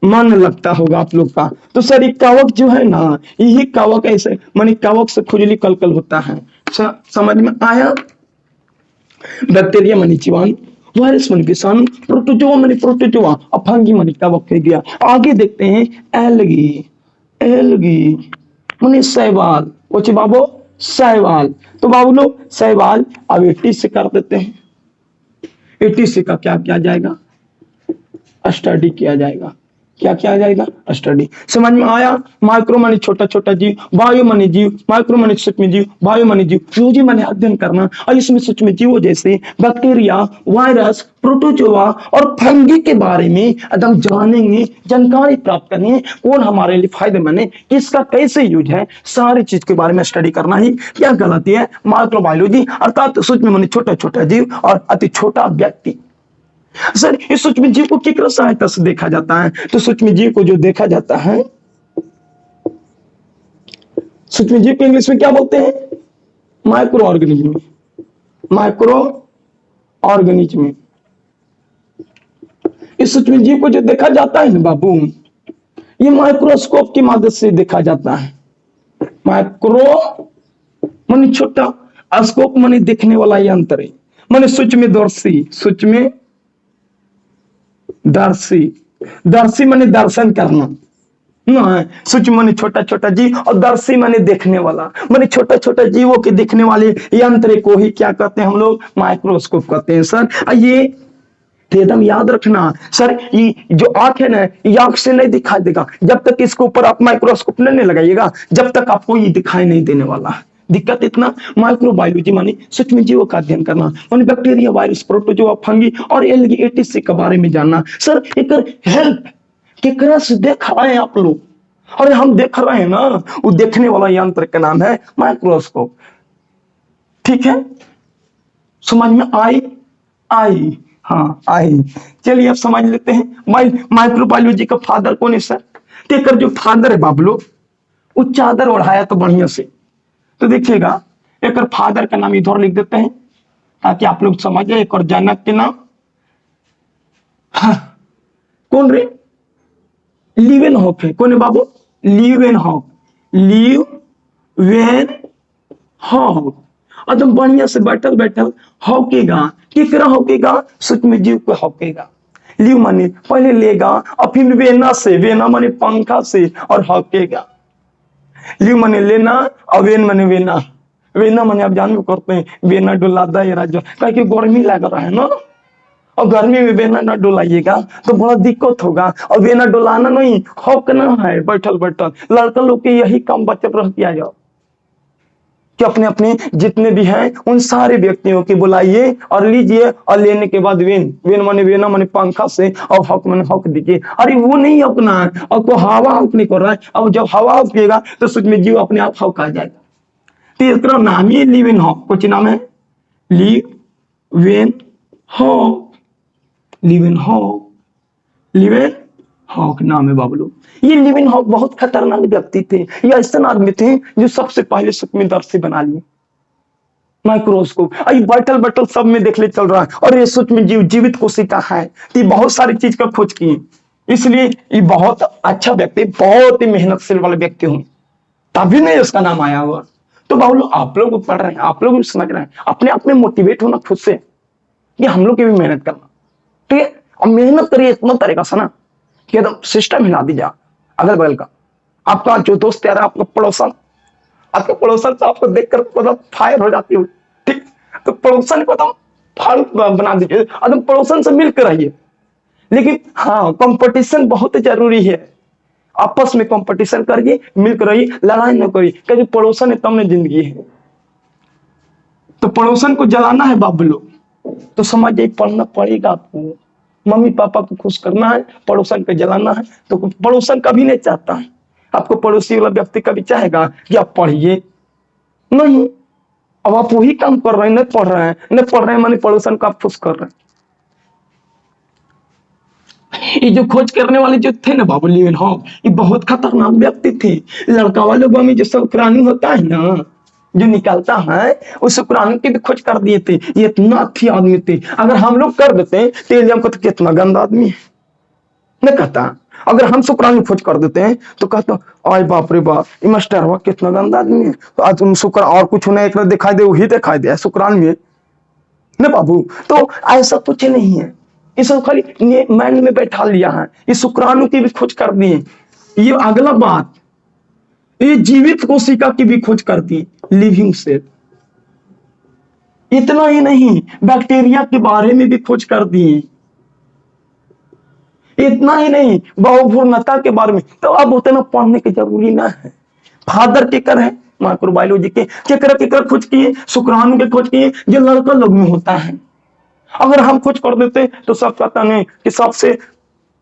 मन लगता होगा आप लोग का। तो सर ये कवक जो है ना, यही कवक ऐसे माने कवक से खुजली कलकल होता है। समझ में आया? बैक्टीरिया माने जीवाणु, वायरस माने विषाणु, प्रोटोजोआ माने प्रोटोजोआ, और फंगी माने कवक हो गया। आगे देखते हैं एल्गी, एल्गी माने शैवाल, कुछ बाबू शैवाल। तो बाबू लोग शैवाल अब 80 से कर देते हैं। 80 से का क्या किया जाएगा? स्टडी किया जाएगा। क्या किया जाएगा? स्टडी। समझ में आया? माइक्रो माने छोटा छोटा जीव, बायो माने जीव, माइक्रो माने सूक्ष्म जीव, बायो माने जीव, यूजी माने अध्ययन करना। और इसमें सूक्ष्म जीवों जैसे बैक्टीरिया, वायरस, प्रोटोजोआ और फंगी के बारे में एकदम जानेंगे, जानकारी प्राप्त करेंगे, कौन हमारे लिए फायदेमंद है, किसका कैसे यूज है, सारी चीज के बारे में स्टडी करना ही क्या गलती है? माइक्रोबायोलॉजी, अर्थात सूक्ष्म माने छोटा छोटा जीव और अति छोटा व्यक्ति। सर इस सूक्ष्म जीव को किस सहायता से देखा जाता है? तो सूक्ष्म जीव को जो देखा जाता है, सूक्ष्म जीव को इंग्लिश में क्या बोलते हैं? Micro organism, micro organism. इस सूक्ष्म जीव को जो देखा जाता है ना बाबू, ये माइक्रोस्कोप की मदद से देखा जाता है। माइक्रो माने छोटा, स्कोप माने देखने वाला यंत्र है, माने सूक्ष्मदर्शी, सूक्ष्म दर्शी, दर्शी माने दर्शन करना ना, सूक्ष्म माने छोटा छोटा जीव, और दर्शी माने देखने वाला, माने छोटा छोटा जीवों के देखने वाले यंत्र को ही क्या कहते हैं हम लोग? माइक्रोस्कोप कहते हैं सर। ये एकदम याद रखना सर, ये जो आंख है ना, ये आंख से नहीं दिखाई देगा जब तक इसके ऊपर आप माइक्रोस्कोप नहीं लगाइएगा, जब तक आपको ये दिखाई नहीं देने वाला। दिक्कत इतना, माइक्रोबायोलॉजी माने सूक्ष्म जीवों का अध्ययन करना, माने बैक्टीरिया, वायरस, प्रोटोजोआ, फंगी और एल्गी, एटीसी के बारे में जानना। सर एक हेल्प केकरा से देख रहे हैं आप लोग? अरे हम देख रहे हैं ना, वो देखने वाला यंत्र का नाम है माइक्रोस्कोप। ठीक है, समझ में आई? आई, हाँ आई। चलिए अब समझ लेते हैं माइक्रोबायोलॉजी का फादर कौन है सर? तेकर जो फादर है बाबलो, वो चादर ओढ़ाया तो बढ़िया से। तो देखिएगा, एक फादर का नाम इधर लिख देते हैं ताकि आप लोग समझ जाए। एक और जनक के नाम, हाँ, कौन रे? लीवेनहॉफ है। कौन है बाबू? लीवेनहॉफ, लीवेनहॉफ। एकदम बढ़िया से बैठल बैठल हॉकेगा किकरा होकेगा, सूक्ष्म जीव को होकेगा। लीव माने पहले लेगा और फिर वेना से, वेना माने पंखा से, और होकेगा। लीव माने लेना और वेन माने वेना। वेना माने आप जानबे करते हैं वेना डुलादा है राजा, क्योंकि गर्मी लग रहा है ना, और गर्मी में वेना ना डुलाइएगा तो बड़ा दिक्कत होगा। और वेना डुलाना नहीं, हौकना है बैठल बैठल। लड़का लोग के यही काम बच्चे रह किया जाओ कि अपने अपने जितने भी हैं उन सारे व्यक्तियों के बुलाइए और लीजिए, और लेने के बाद वेन, वेन माने वेना माने पंखा से, और हक माने हक दीजिए। अरे वो नहीं अपना है, और को हवा हक नहीं कर रहा है। अब जब हवा हकेगा तो सूक्ष्म जीव अपने आप हक आ जाएगा। तो इसका नाम ही लिव इन हॉक। कुछ नाम है live when hawk, live in hawk, live in hawk नाम है बाबू लोग। ये लिव इन हॉक बहुत खतरनाक व्यक्ति थे। ये ऐसे आदमी थे जो सबसे पहले सूक्ष्मदर्शी बना लिए, माइक्रोस्कोप। अरे बैठल बैठल सब में देख ले चल रहा है, और ये सूक्ष्म जीव जीवित कोशिका है। तो ये बहुत सारी चीज का खोज किए, इसलिए ये बहुत अच्छा व्यक्ति, बहुत ही मेहनतशील वाले व्यक्ति हूँ, तभी नहीं उसका नाम आया हुआ। तो बाबू लोग आप लोग पढ़ रहे हैं, आप लोग भी समझ रहे हैं, अपने आप में मोटिवेट होना खुद से कि हम लोग की भी मेहनत करना, ठीक है। और मेहनत करिए इतना तरीका से ना कि एकदम सिस्टम हिला दीजिए अगल बगल का। आपका जो दोस्त यार, आपका पड़ोसन, आपके पड़ोसन से आपको देखकर मतलब फायर हो जाती हो, ठीक। तो पड़ोसन को एकदम फाड़ू बना दीजिए, एकदम पड़ोसन से मिलकर रहिए। लेकिन हाँ, कंपटीशन बहुत जरूरी है। आपस में कंपटीशन करिए, मिलकर रहिए, लड़ाई न करिए, क्योंकि पड़ोसन है तब में जिंदगी है। तो पड़ोसन को जलाना है बाबू लोग, तो समझ जाइए पढ़ना पड़ेगा आपको। मम्मी पापा को खुश करना है, पड़ोसन को जलाना है। तो पड़ोसन कभी नहीं चाहता है आपको, पड़ोसी वाला व्यक्ति कभी चाहेगा कि आप पढ़िए? नहीं। अब आप वही काम कर रहे हैं, नहीं पढ़ रहे हैं, नहीं पढ़ रहे हैं माने पड़ोसन को आप खुश कर रहे हैं। ये जो खोज करने वाले जो थे ना बाबू लिव इन हॉक, ये बहुत खतरनाक व्यक्ति थे। लड़का वालों में जो शुक्राणु होता है ना, जो निकलता है, उस शुक्राणु की भी खोज कर दिए थे। ये इतना अच्छे आदमी थे, अगर हम लोग कर देते तो एलियम को तो कितना गंदा आदमी है न कहता। अगर हम शुक्राणु खोज कर देते हैं तो कहता आय बाप रे बाप, ये मास्टर हुआ कितना गंदा आदमी है। तो आज तुम शुक्र और कुछ नहीं, एक दिखाई दे वही दिखाई दे शुक्राणु में न बाबू। तो ऐसा कुछ नहीं है, ये सब खाली माइंड में बैठा लिया है। ये शुक्राणु की भी खोज कर दिए। ये अगला बात, ये जीवित कोशिका की भी खोज कर दी, लिविंग सेल। इतना ही नहीं, बैक्टीरिया के बारे में भी खोज कर दिए। इतना ही नहीं, बहुभुर्णता के बारे में। तो अब उतना पढ़ने की जरूरी ना है। फादर टिकर है माइक्रोबायोलॉजी के, केकर खोज किए, शुक्राणु के खोज किए, जो लड़का लोग में होता है। अगर हम खोज कर देते तो सब कहता नहीं कि सबसे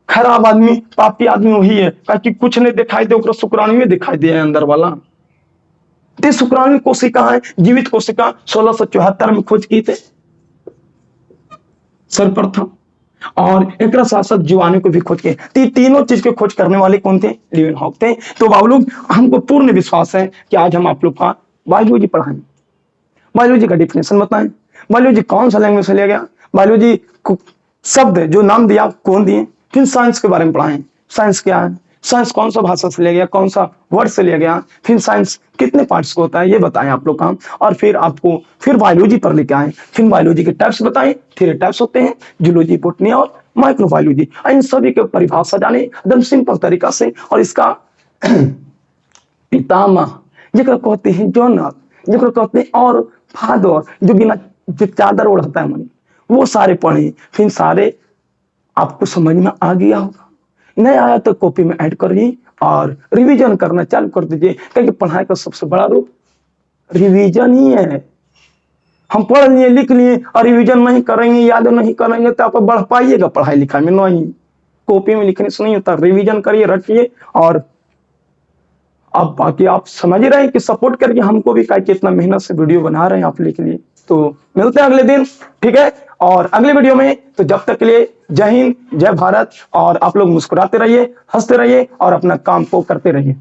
खराब आदमी, पापी आदमी वही है, ताकि कुछ नहीं दिखाई दे, शुक्राणु में दिखाई दे अंदर वाला। तो शुक्राणु कोशिका है, जीवित कोशिका 1674 में खोज की थे सर्वप्रथम। और एक साथ साथ जीवाणु को भी खोज किए। तीनों चीज के खोज करने वाले कौन थे? लिव इन हॉक थे। तो बाबू लोग, हमको पूर्ण विश्वास है कि आज हम आप लोग का बायोलॉजी पढ़ाएंगे। बायोलॉजी का डिफिनेशन बताएं, बायोलॉजी कौन सा लैंग्वेज से लिया गया, बायोलॉजी शब्द जो नाम दिया कौन दिए, फिर साइंस के बारे में पढ़ाएं। साइंस क्या है, साइंस कौन सा भाषा से लिया गया, कौन सा वर्ड से लिया गया, फिर साइंस कितने पार्ट्स को होता है ये बताएं आप लोग का। और फिर आपको फिर बायोलॉजी पर लेके आए, फिर बायोलॉजी के टाइप्स बताएं। 3 टाइप्स होते हैं, जूलॉजी, बॉटनी और माइक्रोबायोलॉजी। इन सभी के परिभाषा जाने एकदम सिंपल तरीका से। और इसका पितामह जिक्र कहते हैं जोनाथ, जिक्र कहते हैं और फादर, जो बिना जो चादर ओढ़ता है मनी, वो सारे पढ़े। फिर सारे आपको समझ में आ गया होगा। नहीं आया तो कॉपी में ऐड करिए और रिवीजन करना चालू कर दीजिए, क्योंकि पढ़ाई का सबसे बड़ा रूप रिवीजन ही है। हम पढ़ लिए, लिख लिए और रिवीजन नहीं करेंगे, याद नहीं करेंगे तो आप बढ़ पाइएगा पढ़ाई लिखाई में? नहीं, कॉपी में लिखने से नहीं होता। रिवीजन करिए, रखिए। और अब बाकी आप समझ रहे हैं कि सपोर्ट करके हमको भी कितना मेहनत से वीडियो बना रहे हैं आप लोग के लिए। तो मिलते हैं अगले दिन, ठीक है, और अगले वीडियो में। तो जब तक के लिए जय हिंद, जय भारत। और आप लोग मुस्कुराते रहिए, हंसते रहिए और अपना काम को करते रहिए।